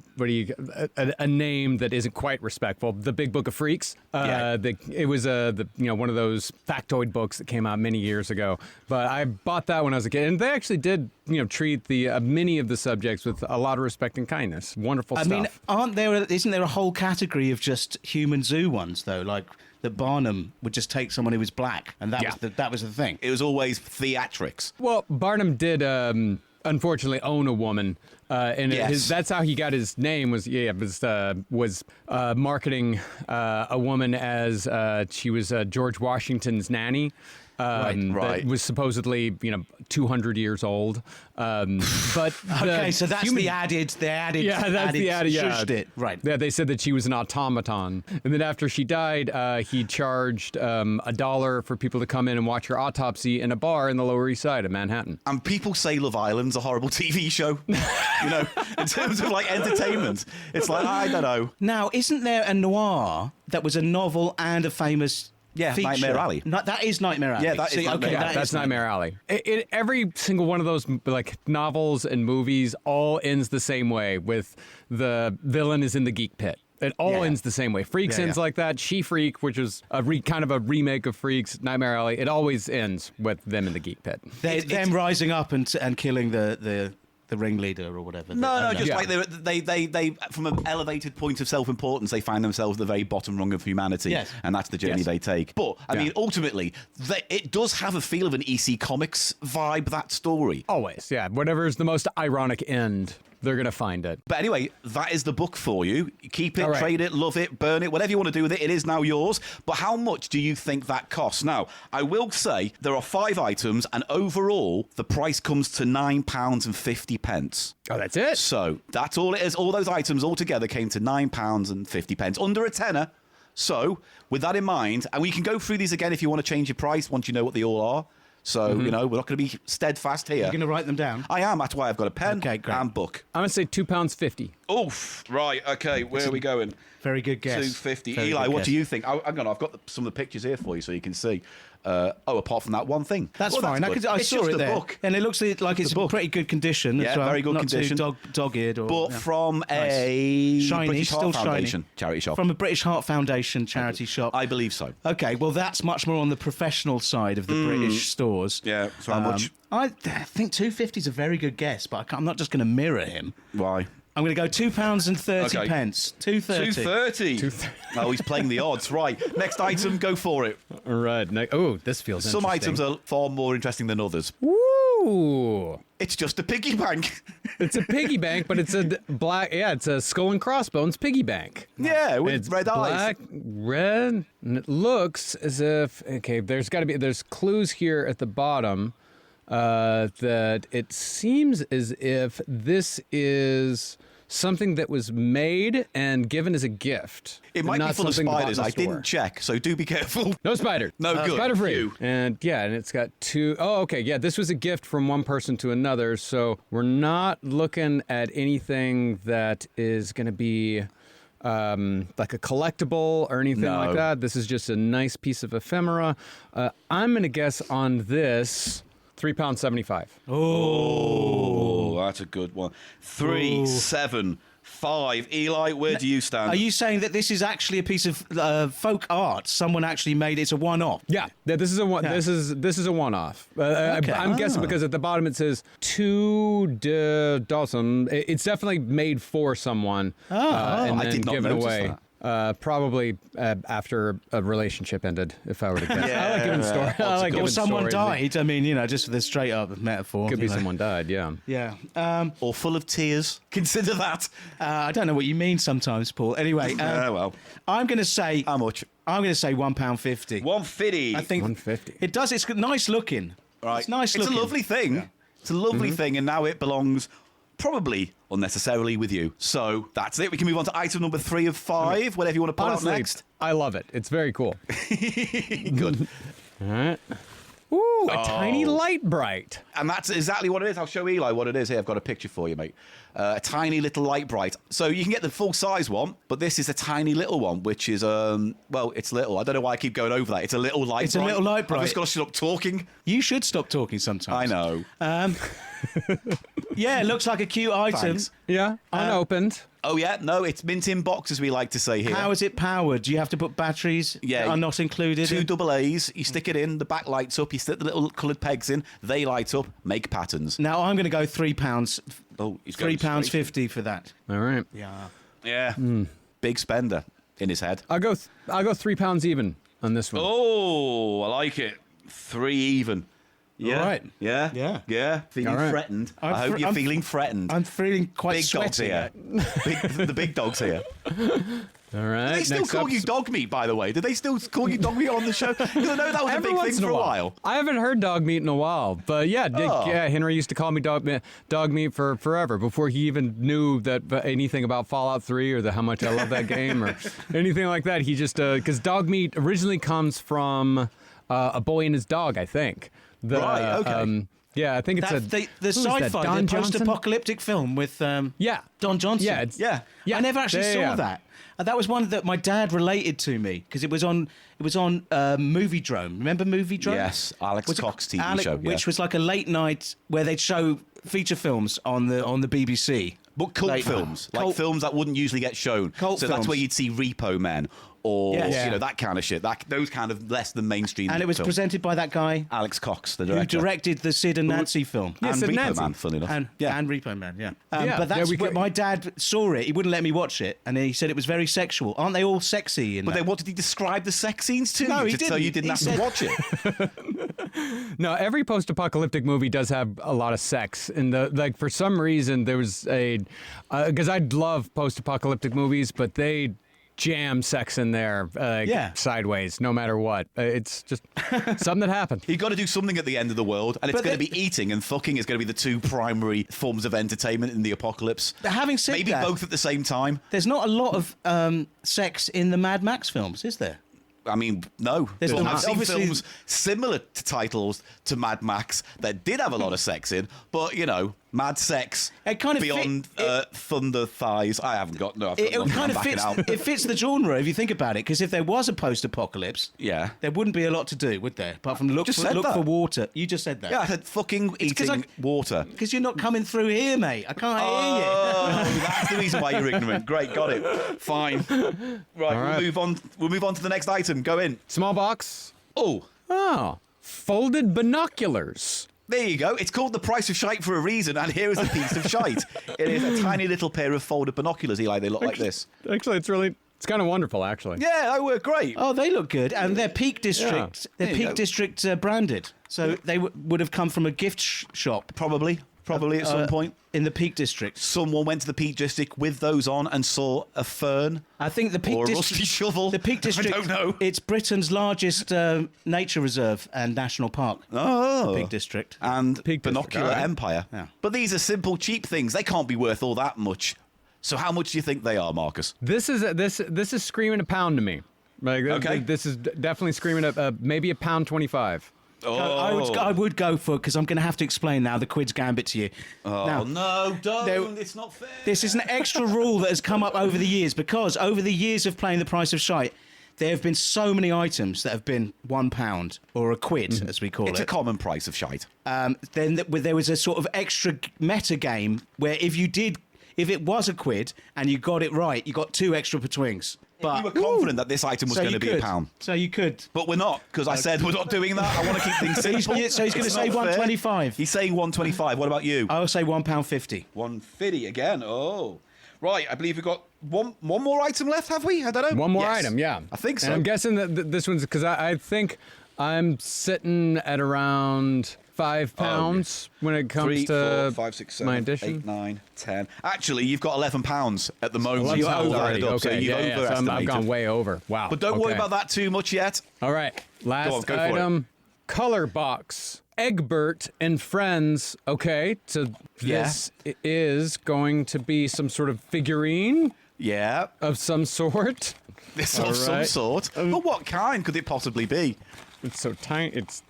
name that isn't quite respectful. The Big Book of Freaks.
Yeah.
It was one of those factoid books that came out many years ago. But I bought that when I was a kid, and they actually did treat the many of the subjects with a lot of respect and kindness. Wonderful
I
stuff.
mean, isn't there a whole category of just human zoo ones, though? Like that Barnum would just take someone who was black, and that was the thing.
It was always theatrics.
Well, Barnum did unfortunately own a woman, and
Yes.
that's how he got his name. Was marketing a woman as she was George Washington's nanny.
Right.
That was supposedly 200 years old. But
Okay, so that's the added.
Yeah, that's the added. Yeah,
shushed it. Right.
Yeah, they said that she was an automaton, and then after she died, he charged $1 for people to come in and watch her autopsy in a bar in the Lower East Side of Manhattan.
And people say Love Island's a horrible TV show, in terms of like entertainment. It's like, I don't know.
Now, isn't there a noir that was a novel and a famous?
Yeah,
feature?
Nightmare Alley.
No, that is Nightmare Alley.
Yeah, that is Nightmare Alley.
That's Nightmare Alley. Every single one of those like novels and movies all ends the same way, with the villain is in the geek pit. It all ends the same way. Freaks ends like that. She Freak, which was kind of a remake of Freaks, Nightmare Alley. It always ends with them in the geek pit.
Them rising up and killing the ringleader or whatever.
No, just like they from an elevated point of self-importance, they find themselves at the very bottom rung of humanity,
Yes.
and that's the journey they take. But I mean, ultimately, it does have a feel of an EC Comics vibe. That story.
Always, yeah. Whatever is the most ironic end, they're going to find it.
But anyway, that is the book for you. Keep it,
All right.
trade it, love it, burn it, whatever you want to do with it. It is now yours. But how much do you think that costs? Now, I will say there are 5 items, and overall, the price comes to £9.50.
Oh, that's it?
So that's all it is. All those items all together came to £9.50, under a tenner. So with that in mind, and we can go through these again if you want to change your price once you know what they all are. So, we're not going to be steadfast here.
You're going to write them down?
I am. That's why I've got a pen
Okay, great.
and book.
I'm going to say £2.50.
Oof. Right. Okay. Where are we going?
Very good guess.
250.
Very
Eli,
good
what
guess.
do you think? I've got some of the pictures here for you so you can see. Apart from that one thing.
That's
Well,
fine.
good.
I
It's
saw
just
it
a
there,
book.
and it looks like it's in pretty good condition.
Yeah,
as well.
very good
Not
condition.
Too dog-eared or
Bought from a
shiny,
British
still
Heart
shiny.
Foundation charity shop.
From a British Heart Foundation charity shop.
I believe so.
Okay, well that's much more on the professional side of the British stores.
Yeah, so how much?
I think 250 is a very good guess, but I'm not just going to mirror him.
Why?
I'm going to go £2.30.
Okay.
£2.30.
$2.30. Oh, he's playing the odds. Right. Next item, go for it.
All right. Oh, this feels
Some
interesting.
items are far more interesting than others.
Ooh.
It's just a piggy bank.
It's a piggy bank, but it's a black. Yeah, it's a skull and crossbones piggy bank.
Yeah, with
It's
red eyes.
black, red, and it looks as if there's clues here at the bottom that it seems as if this is something that was made and given as a gift.
It might be
not
full of
something bought in
spiders.
the
I
store.
didn't check, so do be careful.
No spider.
No, good.
Spider free.
Phew.
And it's got two. Oh, okay. Yeah, this was a gift from one person to another. So we're not looking at anything that is going to be like a collectible or anything
No.
like that. This is just a nice piece of ephemera. I'm going to guess on this £3.75.
Oh, that's a good one. 3, 7, 5. Eli, where do you stand?
Are you saying that this is actually a piece of folk art? Someone actually made it. It's a one-off.
Yeah, this is a one.
Yeah.
This is a one-off.
Okay.
I'm guessing because at the bottom it says to Dawson. It's definitely made for someone and
I
then
did not
given
notice
away.
that.
Probably after a relationship ended, if I were to guess. I like giving story. I like
Or
giving
someone
stories.
died. I mean, just for the straight-up metaphor.
Could be
you know.
someone died. Yeah.
Yeah.
Or full of tears. Consider that.
I don't know what you mean sometimes, Paul. Anyway,
Well,
I'm going to say
how much?
I'm going to say £1.50.
150.
I think
150.
it does. It's nice looking.
Right.
It's nice
It's
looking.
a lovely thing. It's a lovely thing, and now it belongs probably unnecessarily with you. So that's it. We can move on to item number 3 of 5, whatever you want to pull
Honestly,
out next.
I love it. It's very cool.
Good.
All right. Ooh, a tiny light bright.
And that's exactly what it is. I'll show Eli what it is. Here, I've got a picture for you, mate. A tiny little light bright. So you can get the full size one, but this is a tiny little one, which is, well, it's little. I don't know why I keep going over that. It's a little light
It's a
bright.
little light
I've
bright.
just got to stop talking.
You should stop talking sometimes.
I know.
Yeah, it looks like a cute item.
Thanks.
Yeah, unopened.
Oh, yeah. No, it's mint in box, as we like to say here.
How is it powered? Do you have to put batteries
Yeah.
that are not included?
2 double A's. You stick it in, the back lights up. You stick the little coloured pegs in. They light up, make patterns.
Now I'm going to go £3.
Oh, he's going
£3.50 for that.
All right.
Yeah.
Yeah. Big spender in his head.
I'll go £3 even on this one.
Oh, I like it. 3 even. Yeah.
All right.
Yeah.
Yeah.
Yeah. Feeling
All right.
threatened.
I'm
I hope you're
I'm-
feeling threatened.
I'm feeling quite
Big dogs
sweaty.
here. The big dogs here.
All right.
Do they still
next
call
up-
you dog meat, by the way? Did they still call you dog meat on the show? Because I know that was a
Every
big
once
thing
in
for a while.
I haven't heard dog meat in a while, but yeah,
Oh.
Henry used to call me dog meat for forever before he even knew that anything about Fallout 3 or how much I love that game or anything like that. He just because dog meat originally comes from A Boy and His Dog, I think.
Right, okay.
Yeah, I think it's
The
who is that,
sci-fi,
Don
the
Johnson?
post-apocalyptic film with
Yeah.
Don Johnson.
Yeah, yeah.
I never actually
Yeah,
saw
yeah.
that. That was one that my dad related to me because it was on Movie Drome. Remember Movie Drome?
Yes, Alex
Was it-
Cox TV show. Yeah.
which was like a late night where they'd show feature films on the BBC.
But cult
Late night.
films, like
Cult-
films that wouldn't usually get shown.
Cult
so that's
films.
where you'd see Repo Man or
Yes. Yeah.
that kind of shit. Those kind of less than mainstream.
And it was
films.
presented by that guy
Alex Cox, the
who
director.
directed the Sid and Nancy film.
Yeah,
and
Sid and
Repo
Nancy.
Man, funny enough.
And Repo Man, yeah. But
Yeah,
that's
we
where
could-
my dad saw it. He wouldn't let me watch it, and he said it was very sexual. Aren't they all sexy? In
But
that?
then what did he describe the sex scenes to
No,
you?
he
So you
didn't.
didn't
He
have
said-
to watch it.
No, every post-apocalyptic movie does have a lot of sex, and for some reason there was because I love post-apocalyptic movies, but they jam sex in there sideways, no matter what. It's just something that happened.
You've got to do something at the end of the world, and it's
But
going to
then-
be eating and fucking is going to be the 2 primary forms of entertainment in the apocalypse.
But having said
Maybe
that,
both at the same time.
there's not a lot of sex in the Mad Max films, is there?
I mean, no.
There's
But
not.
I've seen
Obviously-
films similar to titles to Mad Max that did have a lot of sex in, but, mad sex
It kind of
beyond thunder thighs. I haven't got, no, I've got
It
nothing.
kind
I'm
of
backing
fits.
out.
It fits the genre if you think about it. Because if there was a post-apocalypse,
Yeah.
there wouldn't be a lot to do, would there? Apart from look
Just said that.
for water. You just said that.
Yeah, I said fucking
'cause
eating water.
Because you're not coming through here, mate. I can't hear
Oh, that's the reason why you're ignorant. Great, got it. Fine. Right,
right.
we'll move on. We'll move on to the next item. Go in.
Small box.
Oh,
Oh, folded binoculars.
There you go. It's called The Price of Shite for a reason, and here is a piece of shite. It is a tiny little pair of folded binoculars, Eli. They look like this.
Actually, it's kind of wonderful, actually.
Yeah, they work great.
Oh, they look good, and they're Peak District.
Yeah.
They're Peak District branded, so they would have come from a gift shop.
Probably at some point.
In the Peak District.
Someone went to the Peak District with those on and saw a fern.
I think the Peak
or a
District.
rusty shovel.
The Peak District.
I don't know.
It's Britain's largest nature reserve and national park.
Oh.
The Peak District.
And
Peak District,
binocular
all right.
empire.
Yeah.
But these are simple, cheap things. They can't be worth all that much. So how much do you think they are, Marcus?
This is screaming a pound to me. Like,
Okay.
This is definitely screaming maybe £1.25.
Oh,
I would go for, because I'm going to have to explain now the Quid's Gambit to you.
Oh,
Now,
no, don't.
there-
It's not fair.
This is an extra rule that has come up over the years, because over the years of playing The Price of Shite, there have been so many items that have been £1 or a quid, as we call
It's
it.
a common price of shite.
Then there was a sort of extra meta game where if it was a quid and you got it right, you got 2 extra twings. But
You were confident that this item was
so
going
you
to be
could.
a pound.
So you could.
But we're not, because I said we're not doing that. I want to keep things
So he's
simple.
going to
It's
say
not fair.
£1.25.
He's saying 125. What about you?
I'll say £1.50.
150 again. Oh. Right, I believe we've got one more item left, have we? I don't know.
One more
Yes.
item, yeah.
I think so.
And I'm guessing that this one's because I think I'm sitting at around £5 when it comes
3,
to
4, 5, 6,
my
7,
addition.
8, 9, 10. Actually, you've got £11 at the moment.
Well,
You've
I'm
overadded up, so
okay,
you've
yeah, so I've
overestimated.
gone way over. Wow.
But don't worry
okay.
about that too much yet.
All right, last
go for it.
item, color box. Egbert and friends. Okay, so this is going to be some sort of figurine
Yeah.
of some sort.
This of some
right.
sort. But what kind could it possibly be?
It's so tiny. It's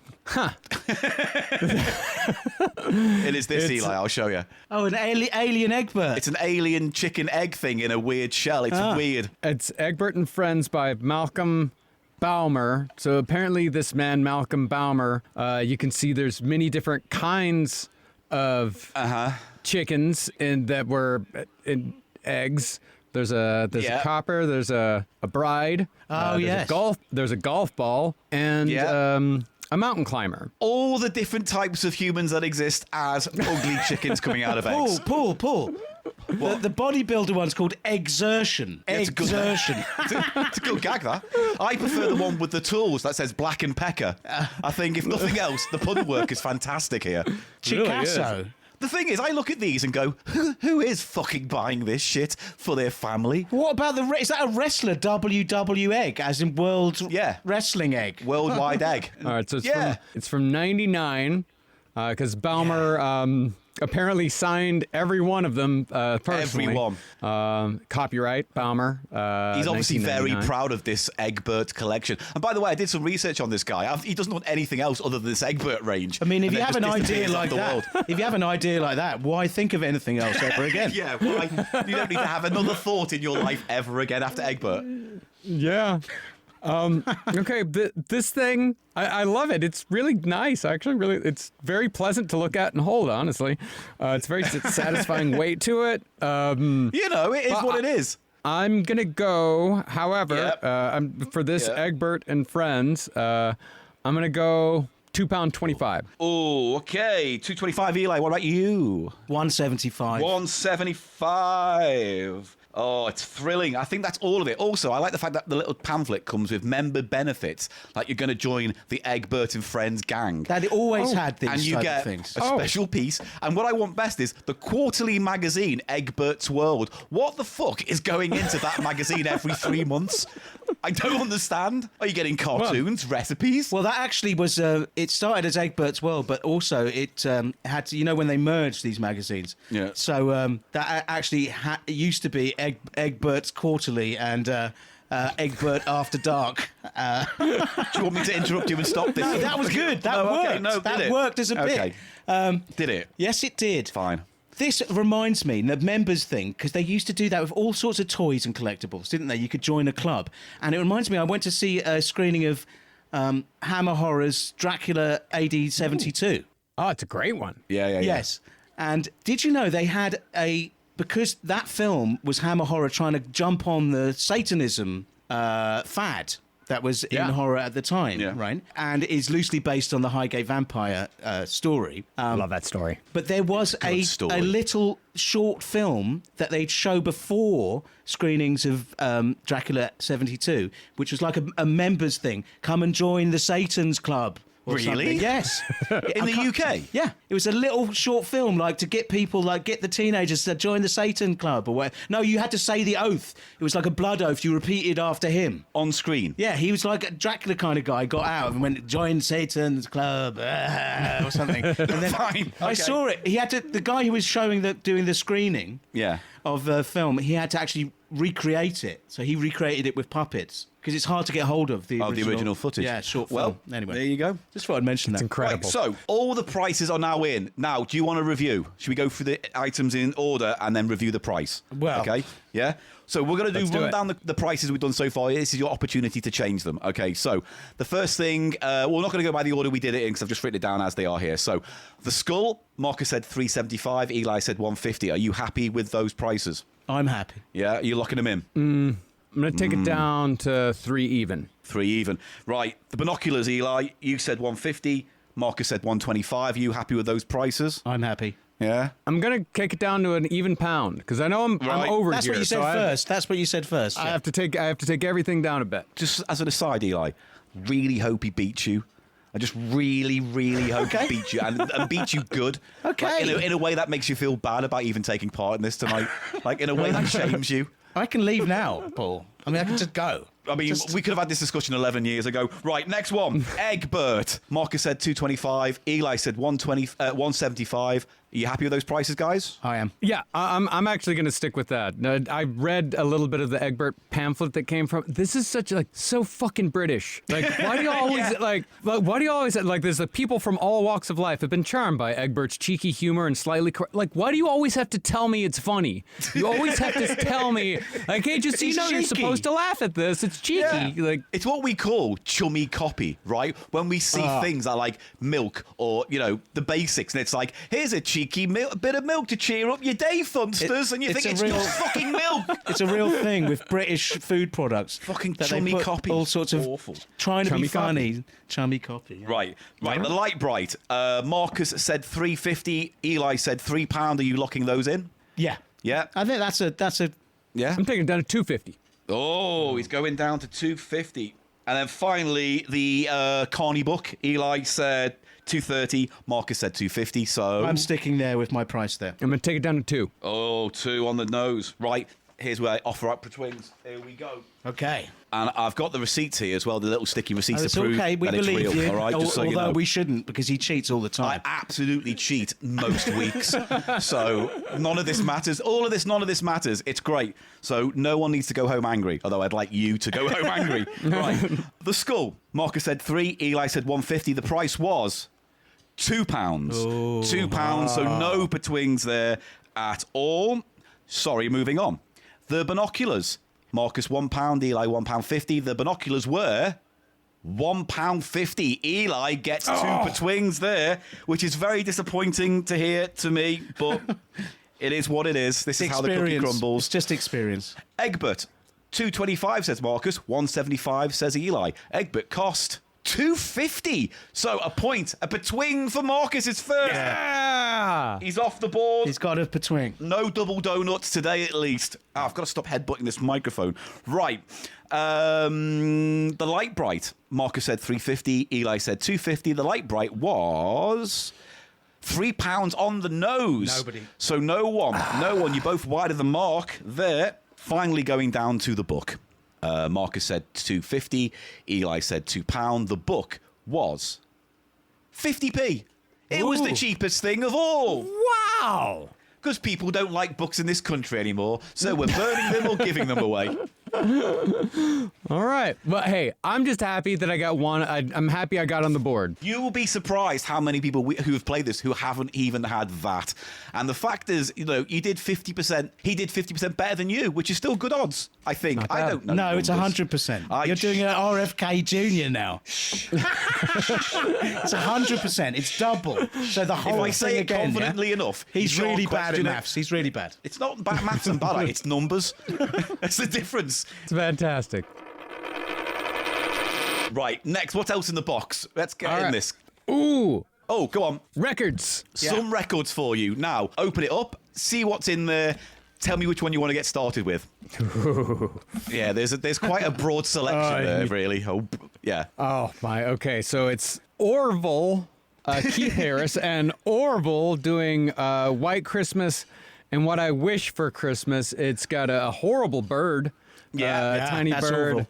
It is this, Eli. I'll show you.
Oh, an alien Egbert.
It's an alien chicken egg thing in a weird shell. It's weird.
It's Egbert and Friends by Malcolm Baumer. So apparently this man, Malcolm Baumer, you can see there's many different kinds of chickens that were in eggs. There's a copper, there's a bride.
Yes.
There's a golf ball and a mountain climber.
All the different types of humans that exist as ugly chickens coming out of eggs.
Paul. The bodybuilder one's called Exertion.
It's a good-
Exertion.
It's a good gag, that. I prefer the one with the tools that says Black and Pecker. I think, if nothing else, the pun work is fantastic here.
Chicasso.
The thing is, I look at these and go, who is fucking buying this shit for their family?
What about is that a wrestler WW egg, as in World Wrestling Egg?
Worldwide egg.
All right, so it's from 99 because Baumer apparently signed every one of them personally.
Everyone.
Copyright, Baumer.
He's obviously very
1999.
proud of this Egbert collection. And by the way, I did some research on this guy. He doesn't want anything else other than this Egbert range.
I mean, if
And
you
then
have
just
an idea
disappears off
like
the world.
that, if you have an idea like that, why think of anything else ever again?
Yeah, why? You don't need to have another thought in your life ever again after Egbert.
Yeah. Okay, this thing, I love it. It's really nice, actually. It's very pleasant to look at and hold, honestly. It's very satisfying weight to it.
You know, it is what it is.
I'm going to go, however, for this Egbert and Friends, I'm going to go £2.25.
Oh, okay. 225, Eli. What about you?
175.
175. Oh, it's thrilling. I think that's all of it. Also, I like the fact that the little pamphlet comes with member benefits, like you're going to join the Egbert and Friends gang.
That it always had these
and you
type
get
of things.
a special piece. And what I want best is the quarterly magazine, Egbert's World. What the fuck is going into that magazine every 3 months? I don't understand. Are you getting cartoons, recipes?
Well, that actually was. It started as Egbert's World, but also it had to. You know, when they merged these magazines.
Yeah.
So that actually it used to be Egbert's Quarterly and Egbert After Dark.
Do you want me to interrupt you and stop this?
No, that was good. That worked.
Okay, no,
that
did it?
worked as a bit.
Did it?
Yes, it did.
Fine.
This reminds me, the members thing, because they used to do that with all sorts of toys and collectibles, didn't they? You could join a club. And it reminds me, I went to see a screening of Hammer Horror's Dracula AD 72.
Oh, it's a great one.
Yeah.
Yes. And did you know they had because that film was Hammer Horror trying to jump on the Satanism fad. that was in horror at the time, right? And is loosely based on the Highgate Vampire story.
Love that story.
But there was a little short film that they'd show before screenings of Dracula 72, which was like a members thing. Come and join the Satan's Club.
Really?
Something. Yes.
In the UK?
Yeah. It was a little short film, like to get people, like get the teenagers to join the Satan Club or whatever. No, you had to say the oath. It was like a blood oath you repeated after him.
On screen?
Yeah, he was like a Dracula kind of guy, got out and went, join Satan's Club or something. And then
Fine.
I saw it. He had to, the guy who was doing the screening of the film, he had to actually recreate it. So he recreated it with puppets. Because it's hard to get hold of the
original footage.
Yeah, short film. Anyway,
there you go.
Just thought I'd mention that.
It's incredible.
Right, so all the prices are now in. Now, do you want a review? Should we go through the items in order and then review the price?
Well,
okay, yeah. So we're going to run down the prices we've done so far. This is your opportunity to change them. Okay, so the first thing, we're not going to go by the order we did it in because I've just written it down as they are here. So the skull, Marcus said $375, Eli said $150. Are you happy with those prices?
I'm happy.
Yeah, are you locking them in?
I'm going to take it down to 3 even.
3 even. Right. The binoculars, Eli, you said $150. Marcus said $125. Are you happy with those prices?
I'm happy.
Yeah.
I'm going to take it down to an even pound because I know I'm over
That's
here.
what you said first. That's what you said first.
I have to take everything down a bit.
Just as an aside, Eli, really hope he beats you. I just really, really hope he beats you and beats you good.
Okay.
Like, in a way that makes you feel bad about even taking part in this tonight. Like in a way that shames you.
I can leave now, Paul. I mean, I can just go.
I mean, we could have had this discussion 11 years ago. Right, next one. Egbert. Marcus said $225. Eli said $175. Are you happy with those prices, guys?
I am.
Yeah, I'm actually going to stick with that. I read a little bit of the Egbert pamphlet that came from. This is so fucking British. Like, why do you always there's the people from all walks of life have been charmed by Egbert's cheeky humor and slightly why do you always have to tell me it's funny? You always have to tell me like, hey, just so you know, you're supposed to laugh at this. It's cheeky.
Yeah.
Like,
it's what we call chummy copy, right? When we see things that like milk or the basics, and it's like, here's a cheeky bit of milk to cheer up your day, funsters, and you think it's just fucking milk.
It's a real thing with British food products.
Fucking
that
chummy
they put
copy.
All sorts of
awful.
Trying to
chummy
be funny. Chummy copy. Yeah.
Right. The light bright. Marcus said $350. Eli said £3. Are you locking those in?
Yeah.
Yeah.
I think that's a.
Yeah.
I'm taking it down to $250.
Oh, he's going down to $250. And then finally, the Carney book. Eli said $230. Marcus said $250. So
I'm sticking there with my price there.
I'm going to take it down to 2.
Oh, 2 on the nose. Right. Here's where I offer up for twins. Here we go.
Okay.
And I've got the receipts here as well, the little sticky receipts
It's
to prove
okay. We
that it's
believe
real.
you.
All right, just so
Although
you know.
we shouldn't because he cheats all the
I
time.
absolutely cheat most weeks. So none of this matters. None of this matters. It's great. So no one needs to go home angry, although I'd like you to go home angry. Right. The skull. Marcus said 3. Eli said 150. The price was £2.
Oh.
£2. So no betwings there at all. Sorry, moving on. The binoculars. Marcus £1, Eli £1.50. The binoculars were £1.50. Eli gets 2 betwings there, which is very disappointing to hear to me, but it is what it is. This is how the cookie crumbles.
It's just experience.
Egbert, $225 says Marcus, $175 says Eli. Egbert cost $250. So a betwing for Marcus is first.
Yeah.
He's off the board.
He's got a betwing.
No double donuts today, at least. I've got to stop headbutting this microphone. Right. The light bright. Marcus said $350. Eli said $250. The light bright was £3 on the nose.
Nobody.
So no one. You both wide of the mark there. Finally going down to the book. Marcus said $250. Eli said £2. The book was 50p. It was the cheapest thing of all.
Wow.
Because people don't like books in this country anymore, so we're burning them or giving them away.
All right. But hey, I'm just happy that I got one. I'm happy I got on the board.
You will be surprised how many people who have played this who haven't even had that. And the fact is, you did 50%. He did 50% better than you, which is still good odds, I think. I don't know.
No, it's 100%. You're doing an RFK Junior now. It's 100%. It's double. So the whole
If I
thing
say it
again,
confidently enough,
he's
you
really
shan't
bad at
question it.
maths. He's really bad.
It's not maths and bad, it's numbers. That's the difference.
It's fantastic.
Right, next, what else in the box? Let's get
All
in
right.
this.
Ooh,
Oh, go on.
records.
Some records for you. Now, open it up, see what's in there. Tell me which one you want to get started with. Yeah, there's quite a broad selection there, really. Oh, yeah.
Oh my. Okay, so it's Orville, Keith Harris, and Orville doing White Christmas and What I Wish for Christmas. It's got a horrible bird.
Yeah,
a tiny
that's
bird.
Orville.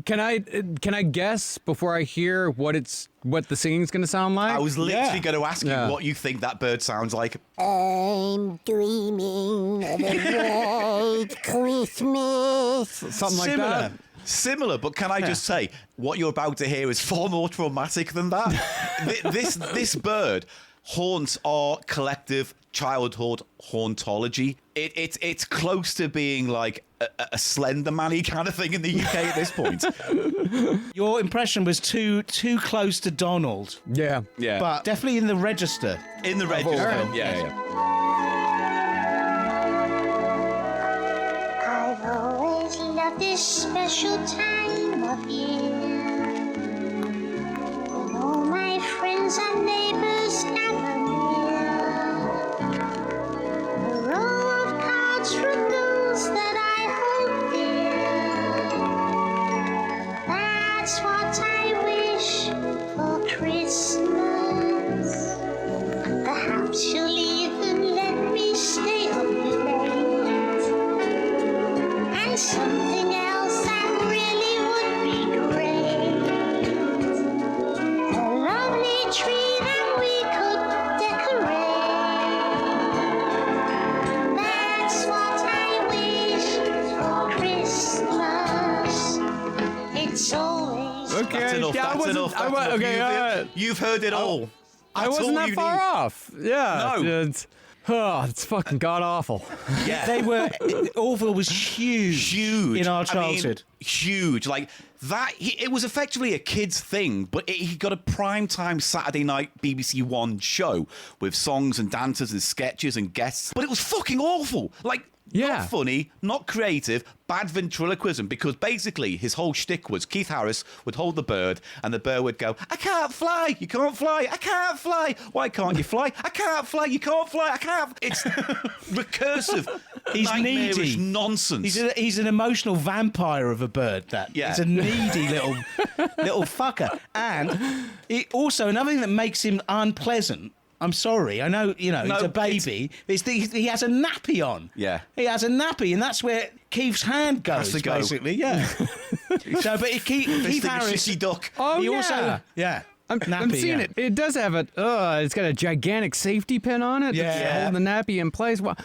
Can I guess before I hear what the singing's gonna sound like?
I was literally going to ask you
Yeah.
what you think that bird sounds like.
I'm dreaming of a white Christmas.
Something like that.
Similar, but can I just say, what you're about to hear is far more traumatic than that. This bird haunts our collective childhood hauntology. It's close to being like a Slender Man-y kind of thing in the UK at this point.
Your impression was too close to Donald,
Yeah.
Yeah,
but definitely in the register.
in the register.
Alright.
Yeah.
I've always loved this special time of year, when all my friends and neighbors gather near. A row of cards from those that I hold dear. That's what I wish for Christmas. Perhaps you'll even let me stay up late. And something else that really would be great. A lovely tree that we could decorate. That's what I wish for Christmas. It's always
Okay.
That's enough.
Yeah, I
That's
wasn't-
enough.
I
That's
wa-
enough.
okay,
You've heard it all.
I
That's
wasn't
all
that
you
far
need.
off. Yeah.
No.
It's fucking god awful.
Yeah.
They were Orville was huge in our childhood.
Huge. Like that. It was effectively a kid's thing, but he got a primetime Saturday night BBC One show with songs and dances and sketches and guests. But it was fucking awful. Like.
Yeah.
Not funny, not creative, bad ventriloquism, because basically his whole shtick was Keith Harris would hold the bird and the bird would go, I can't fly, you can't fly, I can't fly. Why can't you fly? I can't fly, you can't fly, I can't. It's recursive,
He's
nightmarish
needy.
nonsense.
He's an emotional vampire of a bird.
Yeah.
He's a needy little fucker. And it also another thing that makes him unpleasant. I'm sorry. I know, he's a baby. He has a nappy on.
Yeah.
He has a nappy, and that's where Keith's hand goes,
to go.
basically. Yeah. So, but Keith
Fisting a
Harris...
shitty duck.
Oh,
he
yeah.
also... Yeah.
I'm
Nappy,
seeing
yeah.
it. It does have it's got a gigantic safety pin on it.
Yeah.
That's holding the nappy in place. Wow.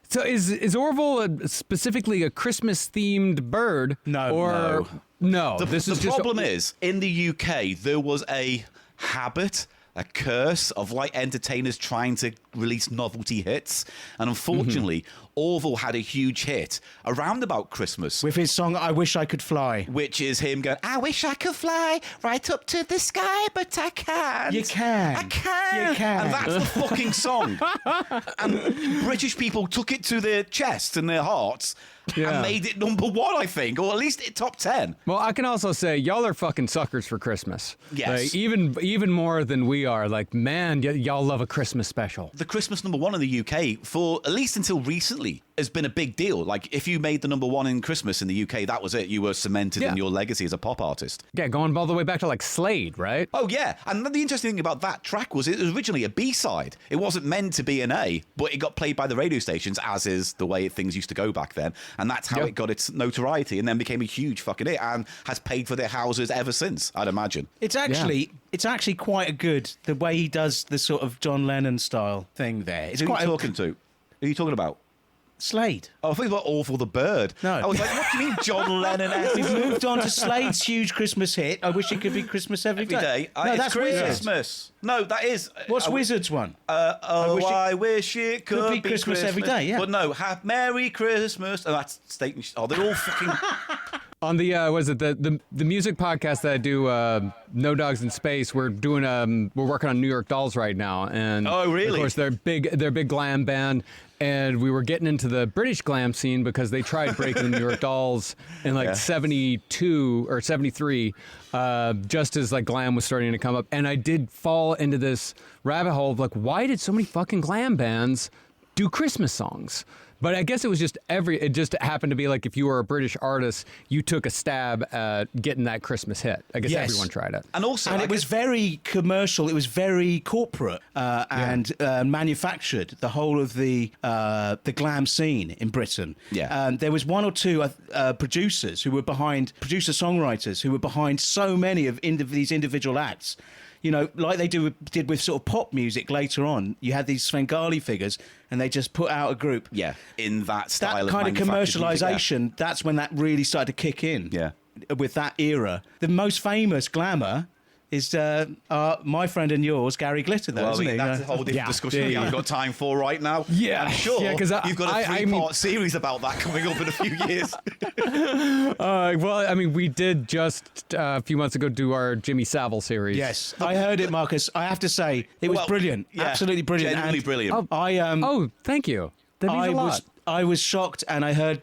So is Orville specifically a Christmas-themed bird?
No.
Or no.
The
this is
problem is, in the UK, there was a habit, a curse of like entertainers trying to release novelty hits. And unfortunately, Orville had a huge hit around about Christmas.
With his song, I Wish I Could Fly.
Which is him going, I wish I could fly right up to the sky, but I can't.
You can.
I can.
You can.
And that's the fucking song. And British people took it to their chests and their hearts and made it number one, I think, or at least it top 10.
Well, I can also say y'all are fucking suckers for Christmas.
Yes.
Like, even more than we are. Like, man, y'all love a Christmas special.
The Christmas number one in the UK, for at least until recently, has been a big deal. Like, if you made the number one in Christmas in the UK, that was it. You were cemented in your legacy as a pop artist.
Yeah, going all the way back to like Slade, right?
Oh, yeah. And the interesting thing about that track was it was originally a B-side. It wasn't meant to be an A, but it got played by the radio stations, as is the way things used to go back then. And that's how it got its notoriety and then became a huge fucking hit and has paid for their houses ever since, I'd imagine.
It's actually quite good, the way he does the sort of John Lennon style thing there. It's
Who are
quite
you talking to? Who are you talking about?
Slade.
Oh, I thought it was Awful the Bird.
No.
I was like, what do you mean John Lennon?
We've moved on to Slade's huge Christmas hit. I wish it could be Christmas every
Every day.
No,
It's
that's Wizards.
Christmas. No, that is.
What's Wizards one?
I wish it could
be Christmas every day, yeah.
But no, have Merry Christmas. Oh, that's State. Oh, they're all fucking.
On the the music podcast that I do, No Dogs in Space, we're working on New York Dolls right now, and
Oh, really?
Of course, they're big glam band, and we were getting into the British glam scene because they tried breaking the New York Dolls in like 72 or 73, just as like glam was starting to come up. And I did fall into this rabbit hole of like, why did so many fucking glam bands do Christmas songs? But I guess it was just it just happened to be like if you were a British artist, you took a stab at getting that Christmas hit. I guess everyone tried it.
And
it was very commercial. It was very corporate and manufactured. The whole of the glam scene in Britain.
Yeah.
There was one or two producers who were behind songwriters who were behind so many of these individual acts. You know, like they did with sort of pop music later on. You had these Svengali figures, and they just put out a group.
Yeah, in that style
that kind of commercialization. Music, that's when that really started to kick in.
Yeah,
with that era, the most famous glamour is my friend and yours, Gary Glitter, though, isn't he?
That's a whole different discussion we haven't got time for right now.
Yeah,
I'm sure
because
you've got a three-part series about that coming up in a few years.
Well, I mean, we did just a few months ago do our Jimmy Savile series.
Yes, I heard it, Marcus. I have to say, it was brilliant. Yeah, absolutely brilliant.
Genuinely brilliant.
Thank you. That means a lot.
I was shocked, and I heard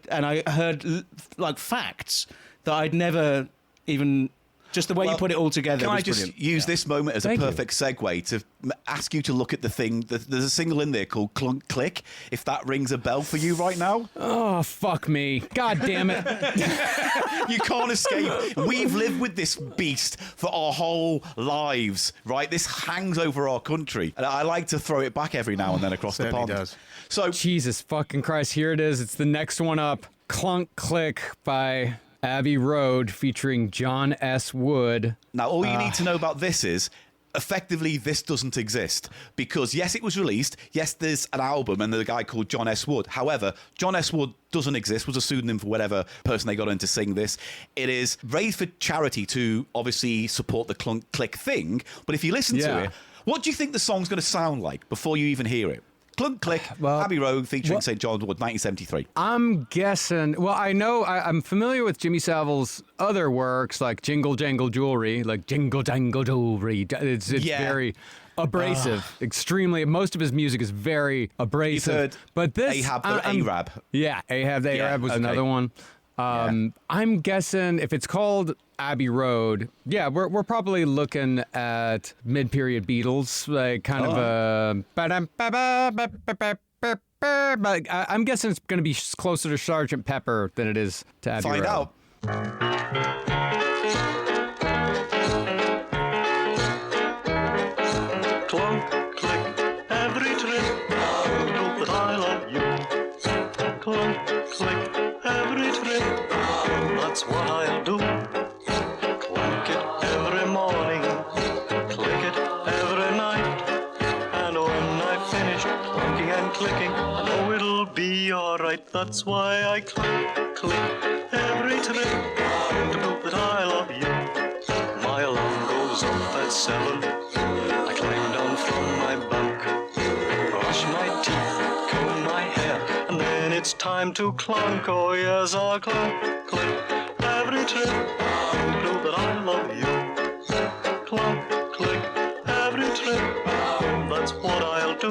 like facts that I'd never even. Just the way you put it all together.
Can
was
I just
brilliant.
use this moment as a perfect segue to ask you to look at the thing? There's a single in there called Clunk Click, if that rings a bell for you right now.
Oh, fuck me. God damn it.
You can't escape. We've lived with this beast for our whole lives, right? This hangs over our country. And I like to throw it back every now and then across the pond.
Does.
So,
Jesus fucking Christ, here it is. It's the next one up. Clunk Click by Abbey Road featuring John S. Wood.
Now, all you need to know about this is, effectively, this doesn't exist. Because, yes, it was released. Yes, there's an album and there's a guy called John S. Wood. However, John S. Wood doesn't exist, was a pseudonym for whatever person they got in to sing this. It is raised for charity to, obviously, support the Clunk Click thing. But if you listen to it, what do you think the song's going to sound like before you even hear it? Clunk Click, Abbey Road featuring St. John's Wood, 1973.
I'm guessing. Well, I know I'm familiar with Jimmy Savile's other works, like Jingle Jangle Jewelry, like Jingle Jangle Jewelry. It's very abrasive, extremely. Most of his music is very abrasive.
You've heard
but this
Ahab the Arab.
Yeah, Ahab the Arab was another one. I'm guessing if it's called Abbey Road, we're probably looking at mid-period Beatles, like kind of a. I'm guessing it's going to be closer to Sgt. Pepper than it is to Abbey Road.
Find out.
Clunk, click, every trip, know that I love you. Clunk, click, every trip, that's what I'll do. Clunk it every morning, click it every night. And when I've finished clunking and clicking, I know it'll be alright. That's why I clunk, click, every trip, to prove that I love you. My alarm goes off at 7. I climb down from my bunk, brush my teeth, comb my hair, and then it's time to clunk. Oh yes, I'll clunk, click, every trip, to prove that I love you. Clunk, click, every trip, that's what I'll do.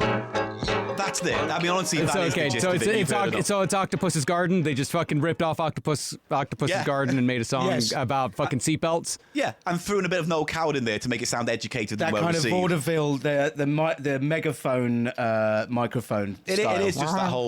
That's it. I mean, honestly,
it's
that is the gist of it.
So it's Octopus's Garden. They just fucking ripped off Octopus's Garden and made a song about fucking seatbelts.
Yeah, and threw in a bit of Noel Coward in there to make it sound educated and
well received. That kind of vaudeville, the megaphone microphone style.
It is just that whole.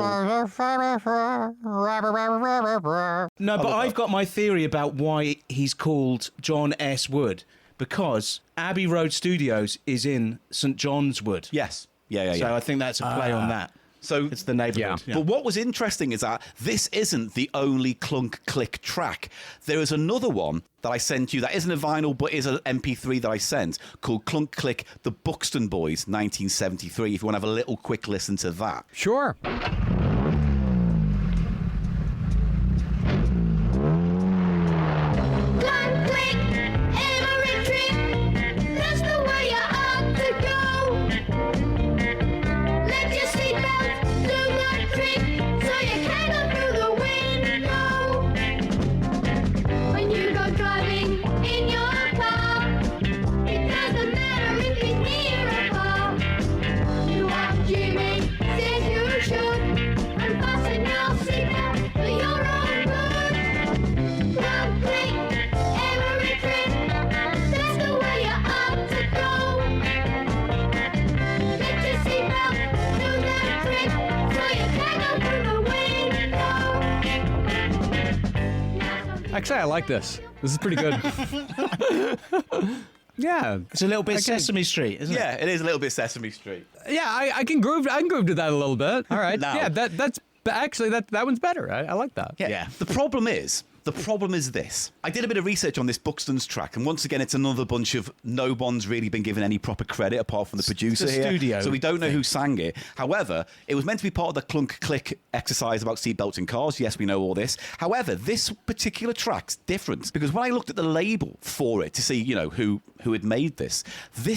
No, but I've got my theory about why he's called John S. Wood, because Abbey Road Studios is in St. John's Wood.
Yes. Yeah.
So I think that's a play on that. So it's the neighbourhood.
Yeah. But what was interesting is that this isn't the only Clunk Click track. There is another one that I sent you that isn't a vinyl but is an MP3 that I sent called Clunk Click The Buxton Boys 1973. If you want to have a little quick listen to that.
Sure.
Jimmy says you should.
Actually, I like this. This is pretty good. Yeah.
It's a little bit Sesame Street, isn't it?
Yeah, it is a little bit Sesame Street.
Yeah, I can groove to that a little bit. All right.
Now-
Yeah, that's actually that one's better. I like that.
Yeah. The problem is this. I did a bit of research on this Buxton's track, and once again, it's another bunch of no one's really been given any proper credit apart from the producer
It's a
here.
studio
So we don't know
thing.
who sang it. However, it was meant to be part of the clunk click exercise about seatbelts in cars. Yes, we know all this. However, this particular track's different because when I looked at the label for it to see, who had made this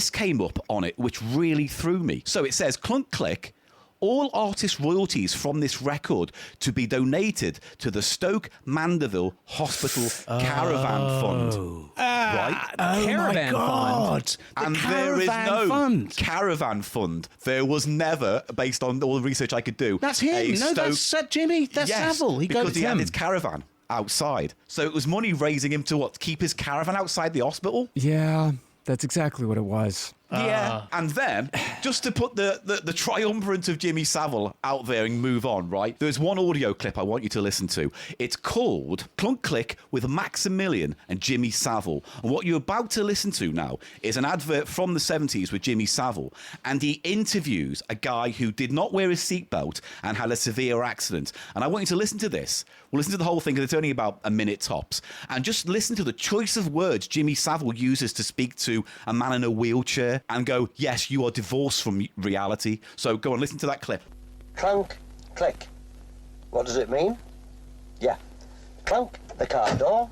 came up on it, which really threw me. So it says clunk click. All artist royalties from this record to be donated to the Stoke Mandeville Hospital Caravan Fund. Right?
Caravan
God.
And
The
there is
Caravan
no
Fund.
Caravan Fund. There was never, based on all the research I could do.
That's him. No, that's Jimmy. That's
Yes,
Savile.
because he had
him.
his caravan outside. So it was money raising him to what? Keep his caravan outside the hospital?
Yeah, that's exactly what it was.
Yeah. And then, just to put the triumvirate of Jimmy Savile out there and move on, right? There's one audio clip I want you to listen to. It's called Clunk Click with Maximilian and Jimmy Savile. And what you're about to listen to now is an advert from the 70s with Jimmy Savile. And he interviews a guy who did not wear his seatbelt and had a severe accident. And I want you to listen to this. We'll listen to the whole thing because it's only about a minute tops. And just listen to the choice of words Jimmy Savile uses to speak to a man in a wheelchair and go, yes, you are divorced from reality. So go and listen to that clip.
Clunk, click. What does it mean? Yeah. Clunk the car door,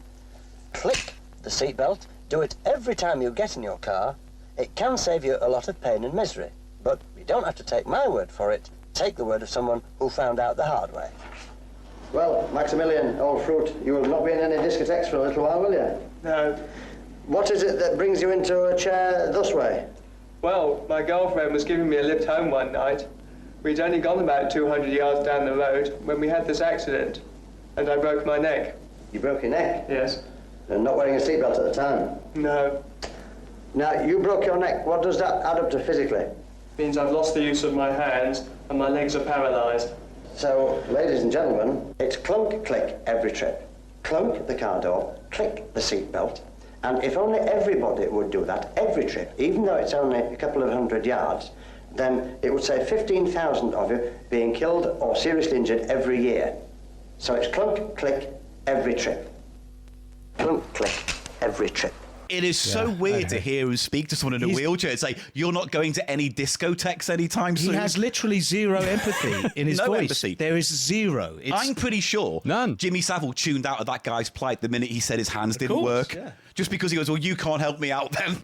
click the seatbelt, do it every time you get in your car. It can save you a lot of pain and misery. But you don't have to take my word for it. Take the word of someone who found out the hard way. Well, Maximilian, old fruit, you will not be in any discotheques for a little while, will you?
No.
What is it that brings you into a chair this way?
Well, my girlfriend was giving me a lift home one night. We'd only gone about 200 yards down the road when we had this accident, and I broke my neck.
You broke your neck?
Yes.
And not wearing a seatbelt at the time?
No.
Now, you broke your neck. What does that add up to physically?
Means I've lost the use of my hands, and my legs are paralysed.
So, ladies and gentlemen, it's clunk, click every trip. Clunk the car door, click the seatbelt, and if only everybody would do that every trip, even though it's only a couple of 100 yards, then it would save 15,000 of you being killed or seriously injured every year. So it's clunk, click every trip. Clunk, click every trip.
It is so weird to hear him speak to someone in a wheelchair and say, you're not going to any discotheques anytime soon.
He has literally zero empathy in his
No
voice.
empathy.
There is zero.
I'm pretty sure
None.
Jimmy Savile tuned out of that guy's plight the minute he said his hands didn't
course,
work.
yeah.
Just because he goes, well, you can't help me out then.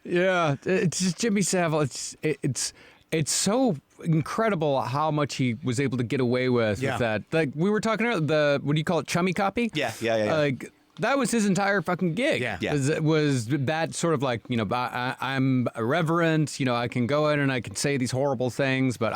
Yeah, it's just Jimmy Savile. It's so incredible how much he was able to get away with that. Like we were talking about what do you call it, chummy copy?
Yeah.
Like that was his entire fucking gig.
Yeah.
Was that sort of like, I'm irreverent, I can go in and I can say these horrible things, but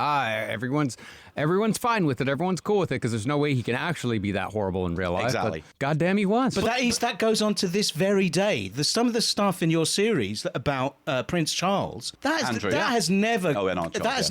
everyone's fine with it. Everyone's cool with it because there's no way he can actually be that horrible in real life.
Exactly.
But goddamn, he was.
But that goes on to this very day. Some of the stuff in your series about Prince Charles has never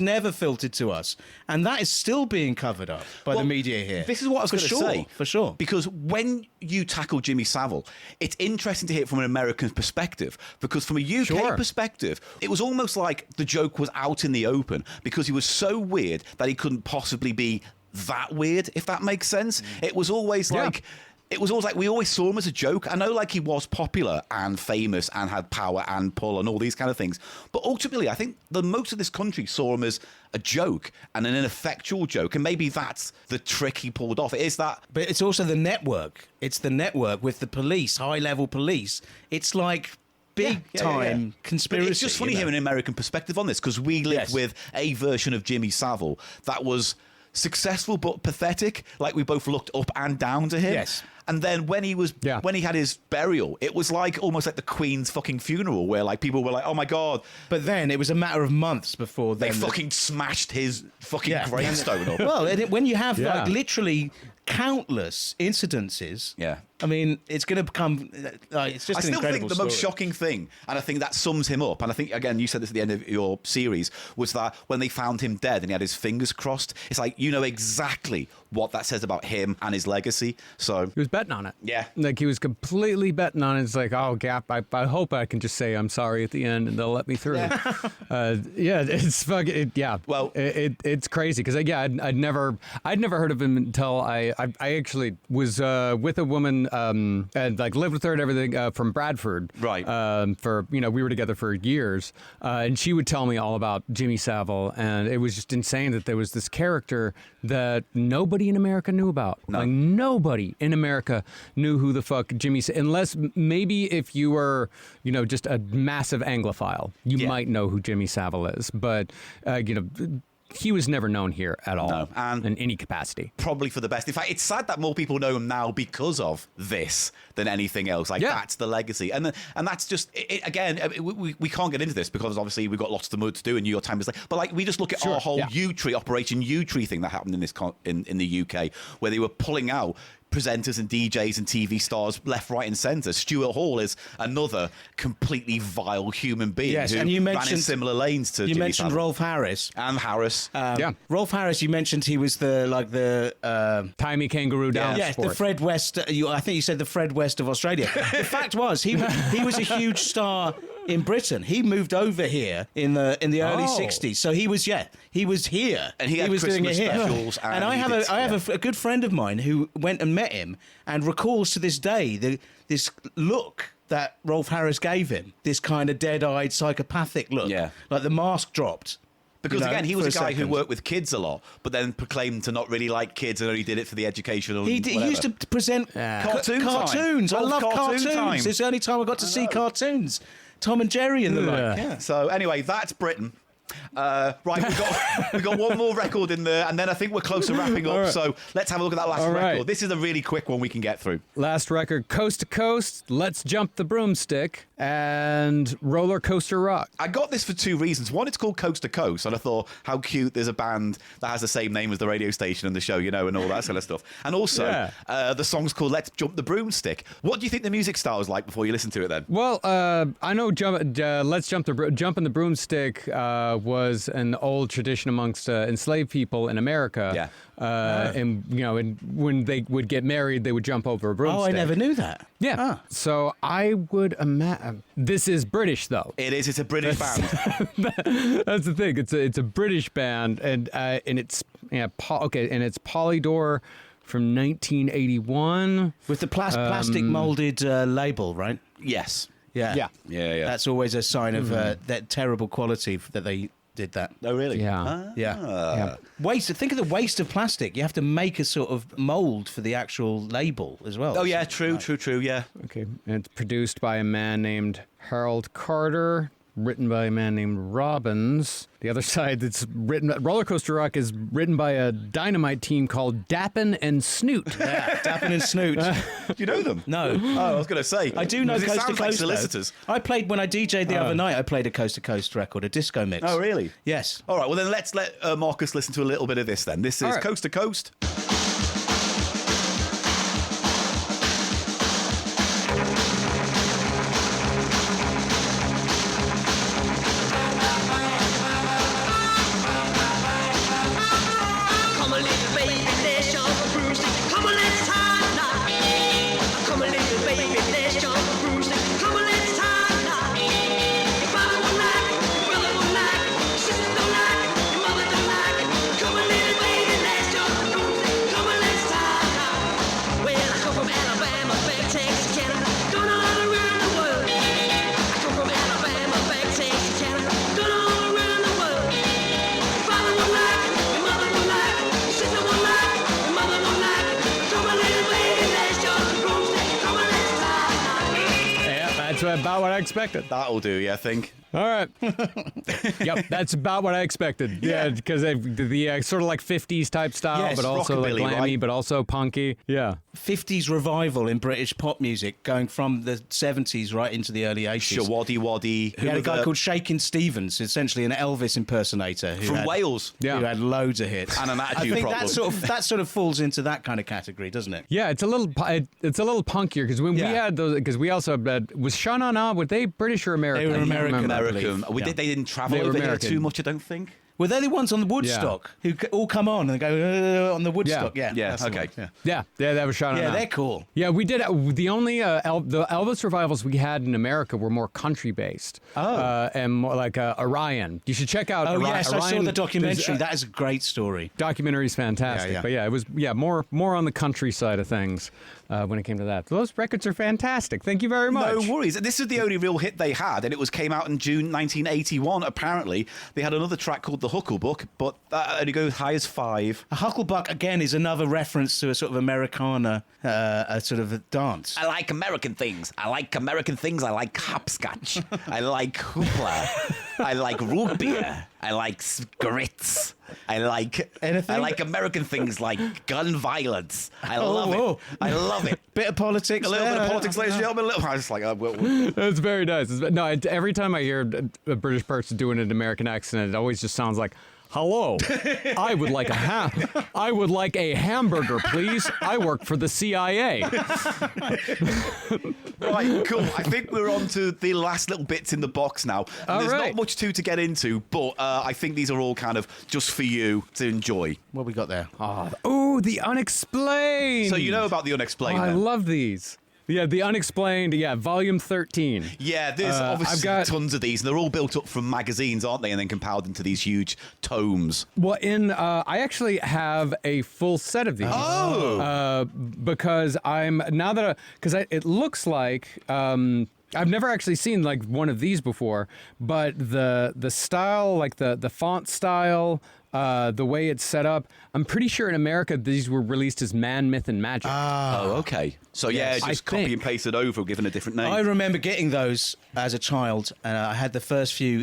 never filtered to us, and that is still being covered up by the media here.
This is what I was going to say.
For sure.
Because when you tackle Jimmy Savile, it's interesting to hear it from an American perspective. Because from a UK perspective, it was almost like the joke was out in the open because he was so weird that he couldn't possibly be that weird, if that makes sense. It was always like... It was always like we always saw him as a joke. I know like he was popular and famous and had power and pull and all these kind of things. But ultimately, I think most of this country saw him as a joke and an ineffectual joke. And maybe that's the trick he pulled off. It is that.
But it's also the network. It's the network with the police, high-level police. It's like big-time conspiracy.
But it's just funny hearing an American perspective on this because we lived with a version of Jimmy Savile that was successful but pathetic. Like we both looked up and down to him.
Yes.
And then when he had his burial, it was like almost like the Queen's fucking funeral, where like people were like, "Oh my god!"
But then it was a matter of months before
they fucking smashed his fucking gravestone up.
Well, when you have like literally countless incidences, I mean, it's going to become it's just an incredible
I still think the most
story.
shocking thing, and I think that sums him up, and I think, again, you said this at the end of your series, was that when they found him dead and he had his fingers crossed, it's like, you know exactly what that says about him and his legacy. So
He was betting on it.
Yeah.
Like he was completely betting on it. It's like, oh, Gap, I hope I can just say I'm sorry at the end and they'll let me through. It's fucking,
Well,
it's crazy because I'd never heard of him until I actually was with a woman and like lived with her and everything from Bradford.
Right.
For, we were together for years. And she would tell me all about Jimmy Savile. And it was just insane that there was this character that nobody in America knew about.
No.
Like nobody in America knew who the fuck Jimmy Savile, unless maybe if you were, just a massive Anglophile, you might know who Jimmy Savile is. But, he was never known here at all.
No. And
in any capacity.
probably for the best. In fact, it's sad that more people know him now because of this than anything else. Like, that's the legacy. And that's just, again, we can't get into this because obviously we've got lots of the to do, and New York Times is like, but like, we just look at our whole U-Tree, Operation U-Tree thing that happened in this in the UK, where they were pulling out presenters and DJs and TV stars left, right, and centre. Stuart Hall is another completely vile human being who
and you
ran
mentioned
in similar lanes to
You
Jimmy
mentioned
Savile.
Rolf Harris.
And Harris.
Rolf Harris, you mentioned he was the
Timey kangaroo down
the
sport.
Fred West. I think you said the Fred West of Australia. The fact was, he was a huge star in Britain. He moved over here in the early '60s, so he was here,
and he had
was doing it
Christmas
here.
specials, and
I have a good friend of mine who went and met him and recalls to this day this look that Rolf Harris gave him, this kind of dead-eyed psychopathic look, like the mask dropped.
Because, again, he was a guy who
second.
worked with kids a lot, but then proclaimed to not really like kids and only did it for the educational.
He used to present cartoons. I love cartoons.
Time.
It's the only time I got to see cartoons. Tom and Jerry and the like. Yeah.
So, anyway, that's Britain. Right, we've got one more record in there, and then I think we're close to wrapping up.
Right.
So let's have a look at that last record.
Right.
This is a really quick one we can get through.
Last record, Coast to Coast, Let's Jump the Broomstick, and Roller Coaster Rock.
I got this for two reasons. One, it's called Coast to Coast, and I thought, how cute, there's a band that has the same name as the radio station and the show, and all that sort of stuff. And also, the song's called Let's Jump the Broomstick. What do you think the music style is like before you listen to it then?
Well, I know Let's Jump in the Broomstick was an old tradition amongst enslaved people in America. And when they would get married, they would jump over a broomstick.
Oh, I never knew that.
Yeah.
Ah.
So I would imagine this is British though.
It is. It's a British band.
That's the thing. It's a British band, and it's Polydor from 1981
with the plastic molded label, right?
Yes.
Yeah.
That's
That's always a sign of that terrible quality that they did that.
Oh, really?
Yeah.
Yeah. Waste. Think of the waste of plastic. You have to make a sort of mold for the actual label as well.
Oh, yeah, true, yeah.
Okay. And it's produced by a man named Harold Carter, written by a man named Robbins. The other side that's written, Roller Coaster Rock is written by a dynamite team called Dappin and Snoot.
Yeah, Dappin and Snoot.
Do you know them?
No.
Oh, I was going to say.
I do know
Because it
Coast to
sounds like
Coast.
solicitors.
Though. I played when I DJ'd the other night. I played a Coast to Coast record, a disco mix.
Oh, really?
Yes.
All right, well, then let's let Marcus listen to a little bit of this then. This is
right.
Coast to Coast.
Come on, little baby, let's jump the broomstick. Come on, let's tie a knot. Come on, little baby, let's jump the broomstick. Come on, let's tie a knot. Your father don't like it, your brother don't like it, your sister don't like it, your mother don't like it. Come on, little baby, let's jump the broomstick. Come on, let's tie a knot. Well, I come from Alabama, back Texas, Canada, going all around the world. I come from Alabama, back Texas, Canada, going all around the world. Your father don't like it, your mother don't like it, your sister don't like it, your mother don't like it. Come on, little baby, let's jump the broomstick. Come on, let's tie a knot.
Yeah, that's about what I expected.
That'll do, yeah, I think.
All right. Yep, that's about what I expected. Yeah, because the sort of like 50s type style,
Yes,
but also like
rockabilly,
glammy,
right?
but also punky. Yeah.
50s revival in British pop music, going from the 70s right into the early 80s.
Shawaddy Waddy.
We had a guy called Shakin' Stevens, essentially an Elvis impersoner who
From
had,
Wales.
Yeah.
who had loads of hits.
And an attitude
I think
problem.
that sort of falls into that kind of category, doesn't it?
Yeah, it's a little punkier because when we had those, because we also had, was Sha Na Na, were they British or American?
They were
I can't
American,
remember.
I believe.
American.
Yeah.
They didn't travel
They were
over here
American.
too much, I don't think.
Were they the ones on the Woodstock who all come on and go on the Woodstock? Yeah.
Yeah,
that's the
okay.
one, yeah.
Yeah, that was shot on.
Yeah,
that.
they're cool.
Yeah, we did. The only the Elvis revivals we had in America were more country based. And more like Orion. You should check out.
Oh, yes, I saw
Orion.
the documentary. That is a great story.
Documentary's fantastic.
Yeah.
But yeah, it was more on the country side of things when it came to that. Those records are fantastic. Thank you very much.
No worries. This is the only real hit they had, and it came out in June 1981. Apparently, they had another track called "The Hucklebuck," but that only goes high as 5.
A Hucklebuck again is another reference to a sort of Americana, a sort of a dance.
I like American things. I like hopscotch. I like hoopla. I like root beer. I like grits. I like American things like gun violence. I love it. I love it.
Bit of politics.
A little bit of politics, ladies and gentlemen. I was just like,
That's very nice. Every time I hear a British person doing an American accent, it always just sounds like, "Hello, I would like a hamburger, please. I work for the CIA."
Right, cool. I think we're on to the last little bits in the box now. And there's not much to get into, but I think these are all kind of just for you to enjoy.
What we got there?
Oh, the unexplained.
So you know about the unexplained.
I love these. Yeah, the unexplained. Yeah, volume 13.
Yeah, there's obviously tons of these, and they're all built up from magazines, aren't they? And then compiled into these huge tomes.
Well, I actually have a full set of these.
Oh,
because it looks like. I've never actually seen like one of these before, but the style, like the font style, the way it's set up, I'm pretty sure in America these were released as Man, Myth, and Magic.
Oh, okay. So just copy and pasted over, given a different name.
I remember getting those as a child, and I had the first few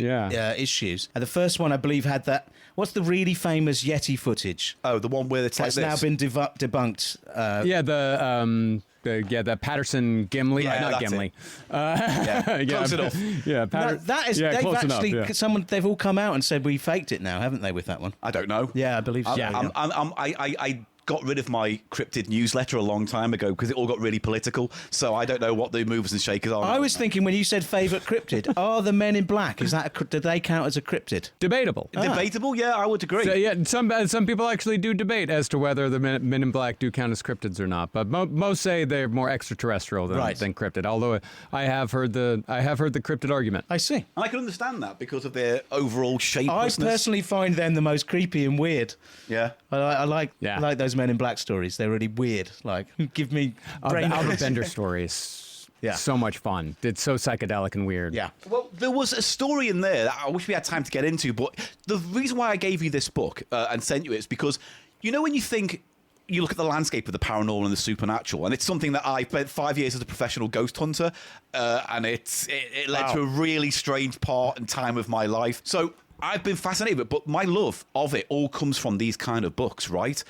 issues. And the first one, I believe, had that. What's the really famous Yeti footage?
Oh, the one where it's like
that's now been debunked.
The Patterson Gimli, not Gimli.
Close enough.
Yeah,
they've all come out and said we faked it now, haven't they? With that one,
I don't know.
Yeah, I believe so.
I got rid of my cryptid newsletter a long time ago because it all got really political. So I don't know what the movers and shakers are.
I was thinking when you said favourite cryptid, are the Men in Black? Do they count as a cryptid?
Debatable.
Debatable? Yeah, I would agree.
So, some people actually do debate as to whether the Men in Black do count as cryptids or not. But most say they're more extraterrestrial than cryptid. Although I have heard the cryptid argument.
I see.
And I can understand that because of their overall shapelessness.
I personally find them the most creepy and weird.
Yeah.
I like those Men in Black stories. They're really weird. Like, give me brain.
The Albert Bender stories. Yeah. So much fun. It's so psychedelic and weird.
Yeah.
Well, there was a story in there that I wish we had time to get into, but the reason why I gave you this book and sent you it is because, you know, when you look at the landscape of the paranormal and the supernatural, and it's something that I spent 5 years as a professional ghost hunter, and it led to a really strange part and time of my life. So I've been fascinated with it, but my love of it all comes from these kind of books, right?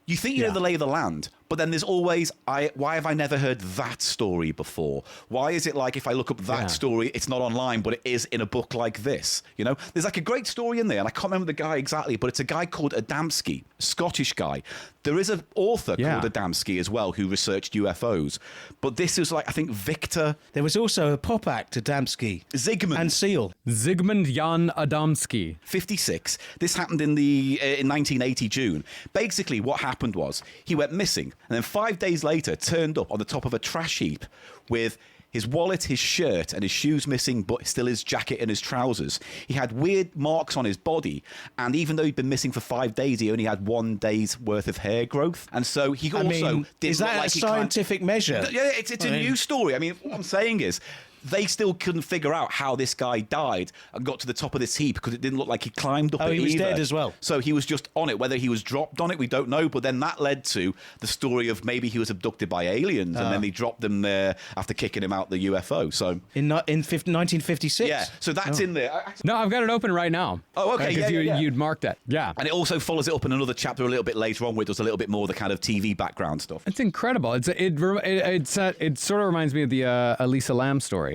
You think you know the lay of the land, but then there's always, why have I never heard that story before? Why is it like if I look up that story, it's not online, but it is in a book like this? You know, there's like a great story in there, and I can't remember the guy exactly, but it's a guy called Adamski, a Scottish guy. There is an author called Adamski as well who researched UFOs, but this is like, I think Victor.
There was also a pop act, Adamski.
Zygmunt.
And Seal.
Zygmunt Jan Adamski.
56. This happened in 1980 June. Basically, what happened was he went missing, and then 5 days later turned up on the top of a trash heap with his wallet, his shirt, and his shoes missing, but still his jacket and his trousers. He had weird marks on his body, and even though he'd been missing for 5 days, he only had 1 day's worth of hair growth. And so he did.
Is that a scientific measure?
Yeah, it's a new story. I mean, what I'm saying is, they still couldn't figure out how this guy died and got to the top of this heap because it didn't look like he climbed up it.
He was dead as well.
So he was just on it. Whether he was dropped on it, we don't know. But then that led to the story of maybe he was abducted by aliens and then they dropped him there after kicking him out the UFO. So
in 1956?
Yeah, so that's in there.
No, I've got it open right now.
Oh, okay.
Because you'd marked that. Yeah.
And it also follows it up in another chapter a little bit later on where it does a little bit more of the kind of TV background stuff.
It's incredible. It sort of reminds me of the Elisa Lam story.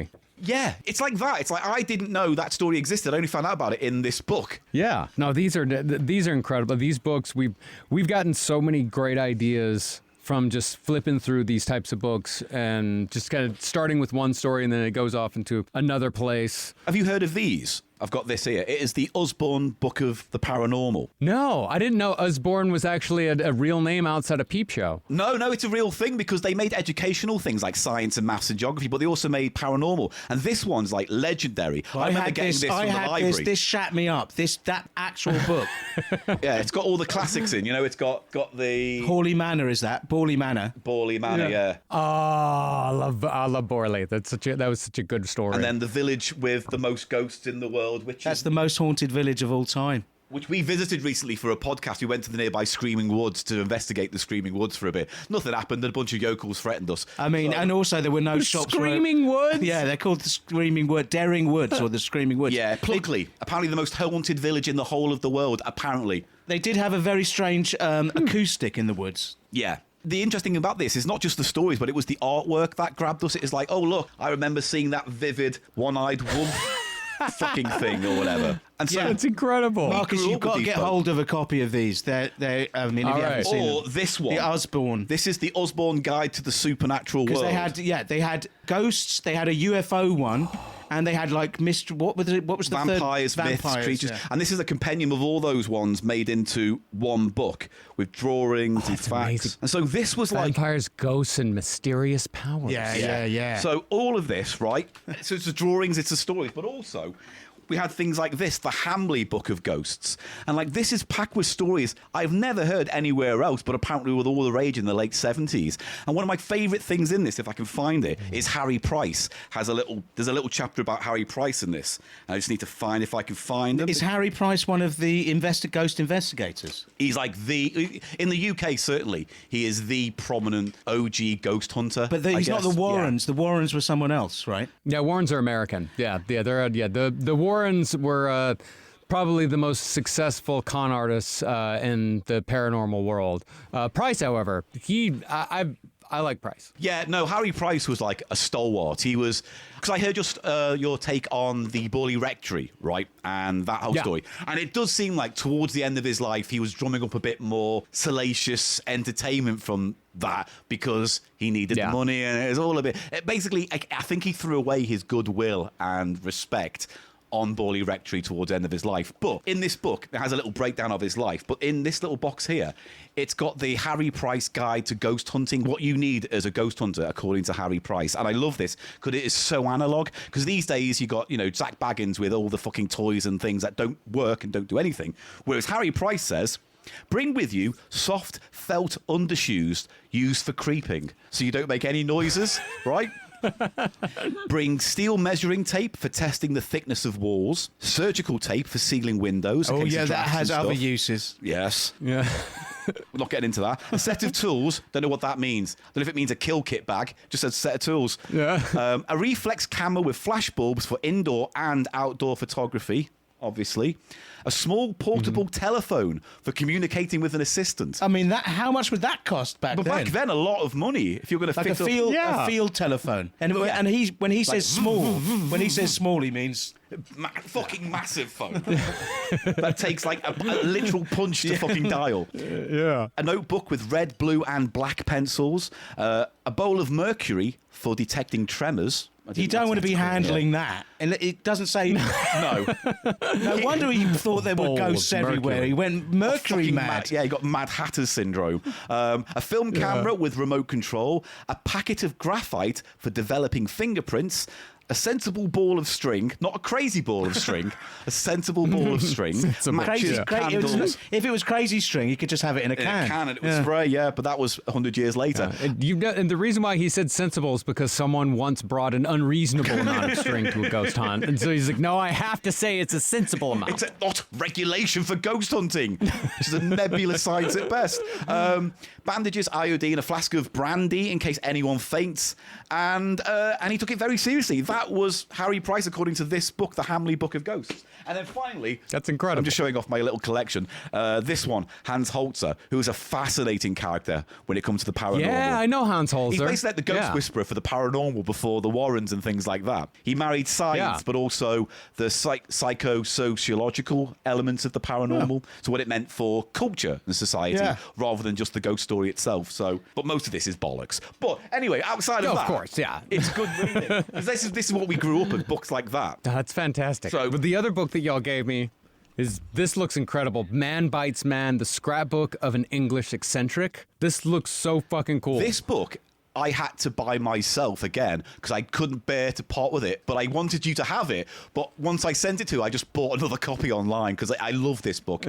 Yeah, it's like that. It's like I didn't know that story existed. I only found out about it in this book.
Yeah, no, these are incredible. These books, we've gotten so many great ideas from just flipping through these types of books and just kind of starting with one story and then it goes off into another place.
Have you heard of these? I've got this here. It is the Usborne Book of the Paranormal.
No, I didn't know Usborne was actually a real name outside of CheapShow.
No, it's a real thing because they made educational things like science and maths and geography, but they also made paranormal. And this one's like legendary. I remember getting this from the library.
This shat me up. That actual book.
Yeah, it's got all the classics in. You know, it's got the
Hawley Manor, is that? Borley Manor.
Borley Manor, yeah.
Oh, I love Borley. That was such a good story.
And then the village with the most ghosts in the world,
That's the most haunted village of all time.
Which we visited recently for a podcast. We went to the nearby Screaming Woods to investigate the Screaming Woods for a bit. Nothing happened. A bunch of yokels threatened us.
I mean, and also there were no shops.
Screaming Woods?
Yeah, they're called the Screaming Wood, Daring Woods, or the Screaming Woods.
Yeah, Plugley. Apparently the most haunted village in the whole of the world, apparently.
They did have a very strange acoustic in the woods.
Yeah. The interesting thing about this is not just the stories, but it was the artwork that grabbed us. It is like, oh, look, I remember seeing that vivid one-eyed wolf fucking thing or whatever. And so
it's incredible.
Marcus, you've got to get hold of a copy of these. I mean, if you haven't seen
or
them.
This one.
The Usborne.
This is the Usborne Guide to the Supernatural World.
Because they had ghosts, they had a UFO one, and they had like what was the
vampires,
third?
myths, creatures.
Yeah.
And this is a compendium of all those ones made into one book with drawings and facts.
Amazing.
And so this was
vampires, ghosts, and mysterious powers.
Yeah.
So all of this, right? So it's the drawings, it's the stories, but also we had things like this, the Hamley Book of Ghosts. And like this is packed with stories I've never heard anywhere else, but apparently with all the rage in the late 70s. And one of my favourite things in this, if I can find it, is Harry Price. There's a little chapter about Harry Price in this. I just need to find if I can find him.
Is Harry Price one of the ghost investigators?
He's like in the UK, certainly, he is the prominent OG ghost hunter.
But he's not the Warrens. Yeah. The Warrens were someone else, right?
Yeah, Warrens are American. Yeah, the Warrens were probably the most successful con artists in the paranormal world. Price, however, I like Price.
Yeah, no, Harry Price was like a stalwart. He was, because I heard just your take on the Borley Rectory, right? And that whole story. And it does seem like towards the end of his life, he was drumming up a bit more salacious entertainment from that because he needed money and it was all a bit. Basically, I think he threw away his goodwill and respect on Borley Rectory towards the end of his life. But in this book, it has a little breakdown of his life. But in this little box here, it's got the Harry Price Guide to Ghost Hunting, what you need as a ghost hunter, according to Harry Price. And I love this because it is so analog. Because these days, you got, Zach Baggins with all the fucking toys and things that don't work and don't do anything. Whereas Harry Price says, bring with you soft felt undershoes used for creeping so you don't make any noises, right? Bring steel measuring tape for testing the thickness of walls, surgical tape for sealing windows.
Oh, yeah, that has other uses.
Yes.
Yeah.
We're not getting into that. A set of tools. Don't know what that means. Don't know if it means a kill kit bag. Just says set of tools.
Yeah.
A reflex camera with flash bulbs for indoor and outdoor photography, obviously. A small portable telephone for communicating with an assistant.
I mean, how much would that cost back then?
But back then, a lot of money. If you're going to
like
fit
a field telephone. And when he says small, he means
fucking massive phone that takes like a literal punch to fucking dial.
Yeah.
A notebook with red, blue, and black pencils. A bowl of mercury for detecting tremors.
You don't want to be handling that. And it doesn't say...
No.
No wonder he thought there were ghosts everywhere. He went mercury mad.
Yeah, he got Mad Hatter syndrome. A film camera with remote control. A packet of graphite for developing fingerprints. A sensible ball of string, not a crazy ball of string, a sensible ball of string. Matches, candles.
If it was crazy string, you could just have it in a can.
In a can, and it would spray, but that was 100 years later.
And the reason why he said sensible is because someone once brought an unreasonable amount of string to a ghost hunt. And so he's like, no, I have to say it's a sensible amount.
It's not regulation for ghost hunting. Which is a nebulous science at best. Bandages, iodine, a flask of brandy in case anyone faints. And he took it very seriously. That was Harry Price, according to this book, the Hamley Book of Ghosts. And then finally...
That's incredible.
I'm just showing off my little collection. This one, Hans Holzer, who is a fascinating character when it comes to the paranormal.
Yeah, I know Hans Holzer.
He's basically like the ghost whisperer for the paranormal before the Warrens and things like that. He married science, but also the psychosociological elements of the paranormal. So what it meant for culture and society, rather than just the ghost story itself. But most of this is bollocks. But anyway, outside of that...
Of course, yeah.
It's good reading. This this is what we grew up with, books like that.
That's fantastic.
So-
But the other book that y'all gave me is, this looks incredible. Man Bites Man, the scrapbook of an English eccentric. This looks so fucking cool.
This book I had to buy myself again because I couldn't bear to part with it, but I wanted you to have it. But once I sent it to you, I just bought another copy online because I love this book.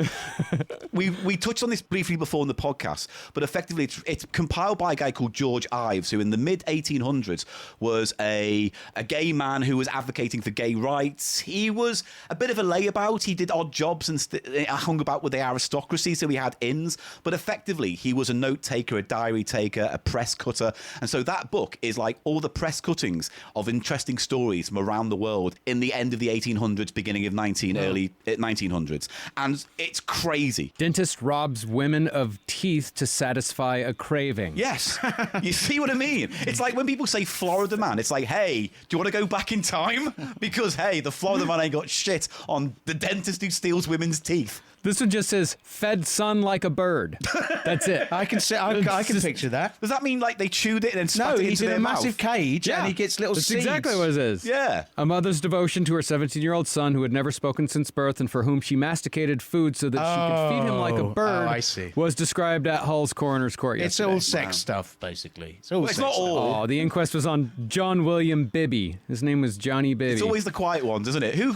we touched on this briefly before in the podcast, but effectively it's compiled by a guy called George Ives, who in the mid-1800s was a gay man who was advocating for gay rights. He was a bit of a layabout. He did odd jobs and hung about with the aristocracy, so he had inns. But effectively, he was a note taker, a diary taker, a press cutter. And so that book is like all the press cuttings of interesting stories from around the world in the end of the 1800s, beginning of early 1900s. And it's crazy.
Dentist robs women of teeth to satisfy a craving.
Yes. You see what I mean? It's like when people say Florida man, it's like, hey, do you want to go back in time? Because, hey, the Florida man ain't got shit on the dentist who steals women's teeth.
This one just says, fed son like a bird. That's it.
I can picture that.
Does that mean like they chewed it and then spat it
he's
into
in
their
a massive
mouth?
cage and he gets little
That's
seeds.
exactly what it is.
Yeah.
A mother's devotion to her 17-year-old son who had never spoken since birth and for whom she masticated food so that she could feed him like a bird
I see.
was described at Hull's coroner's court
It's
yesterday.
all sex stuff, basically. It's all
It's
sex
not
stuff.
all.
Oh, the inquest was on John William Bibby. His name was Johnny Bibby.
It's always the quiet ones, isn't it? Who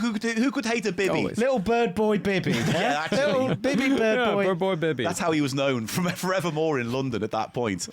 could hate a Bibby?
Always.
Little bird boy Bibby.
Yeah, actually.
Little Bibby bird boy.
Bird boy Bibby.
That's how he was known from forevermore in London at that point.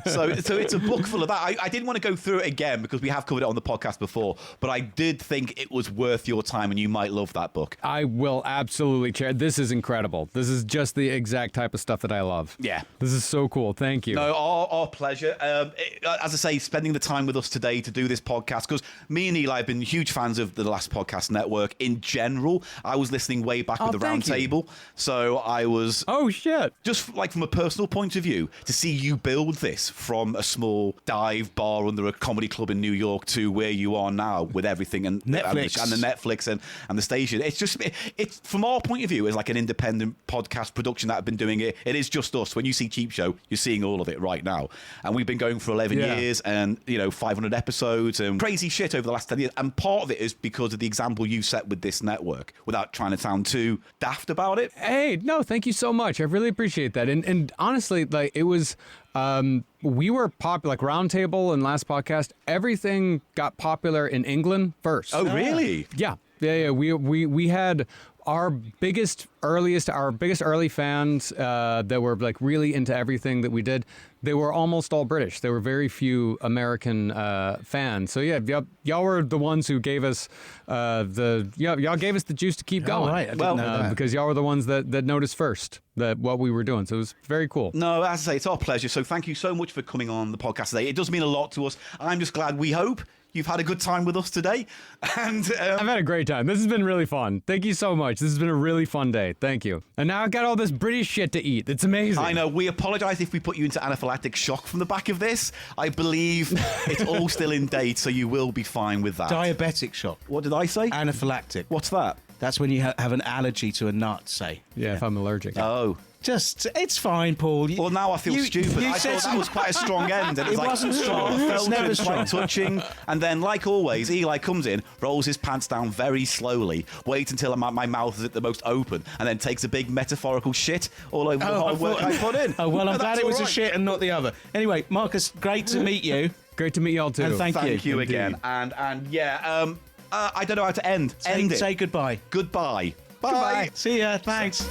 so it's a book full of that. I didn't want to go through it again because we have covered it on the podcast before, but I did think it was worth your time and you might love that book.
I will absolutely share. This is incredible. This is just the exact type of stuff that I love.
Yeah.
This is so cool. Thank you.
No, our pleasure. As I say, spending the time with us today to do this podcast, because me and Eli have been huge fans of the Last Podcast Network in general. I was listening way back with the Round
thank you.
Table, so I was...
Oh, shit.
Just like from a personal point of view, to see you build this from a small dive bar under a comedy club in New York to where you are now with everything and
Netflix.
and the Netflix and the station. It's just it's from our point of view as like an independent podcast production that have been doing it. It is just us. When you see Cheap Show, you're seeing all of it right now. And we've been going for 11 years and 500 episodes and crazy shit over the last 10 years. And part of it is because of the example you set with this network, without trying to sound too daft about it.
Hey, no, thank you so much. I really appreciate that. And honestly, like it was, we were popular, like Roundtable and Last Podcast. Everything got popular in England first.
Oh, really?
Yeah. We had our biggest early fans that were like really into everything that we did. They were almost all British. There were very few American fans. So yeah, y'all were the ones who gave us y'all gave us the juice to keep going.
Right. I didn't know that.
Because y'all were the ones that noticed first that what we were doing. So it was very cool.
No, as I say, it's our pleasure. So thank you so much for coming on the podcast today. It does mean a lot to us. I'm just glad, we hope you've had a good time with us today. And
I've had a great time. This has been really fun. Thank you so much. This has been a really fun day. Thank you. And now I've got all this British shit to eat. It's amazing.
I know. We apologise if we put you into anaphylactic shock from the back of this. I believe it's all still in date, so you will be fine with that.
Diabetic shock.
What did I say?
Anaphylactic.
What's that?
That's when you have an allergy to a nut, say.
Yeah, if I'm allergic.
Oh.
Just, it's fine, Paul.
Well, now I feel stupid. I thought that was quite a strong end. And
It
like,
wasn't strong.
I felt
It's never
it, quite
strong.
touching. And then, like always, Eli comes in, rolls his pants down very slowly, waits until my mouth is at the most open, and then takes a big metaphorical shit all over the hard work I put in.
Oh, well, I'm
And
glad
that's
it was
all
a
right.
shit and not the other. Anyway, Marcus, great to meet you.
Great to meet y'all too.
And thank you.
again.
Indeed.
And yeah, I don't know how to end.
Say goodbye.
Goodbye. Bye.
Goodbye. See ya. Thanks.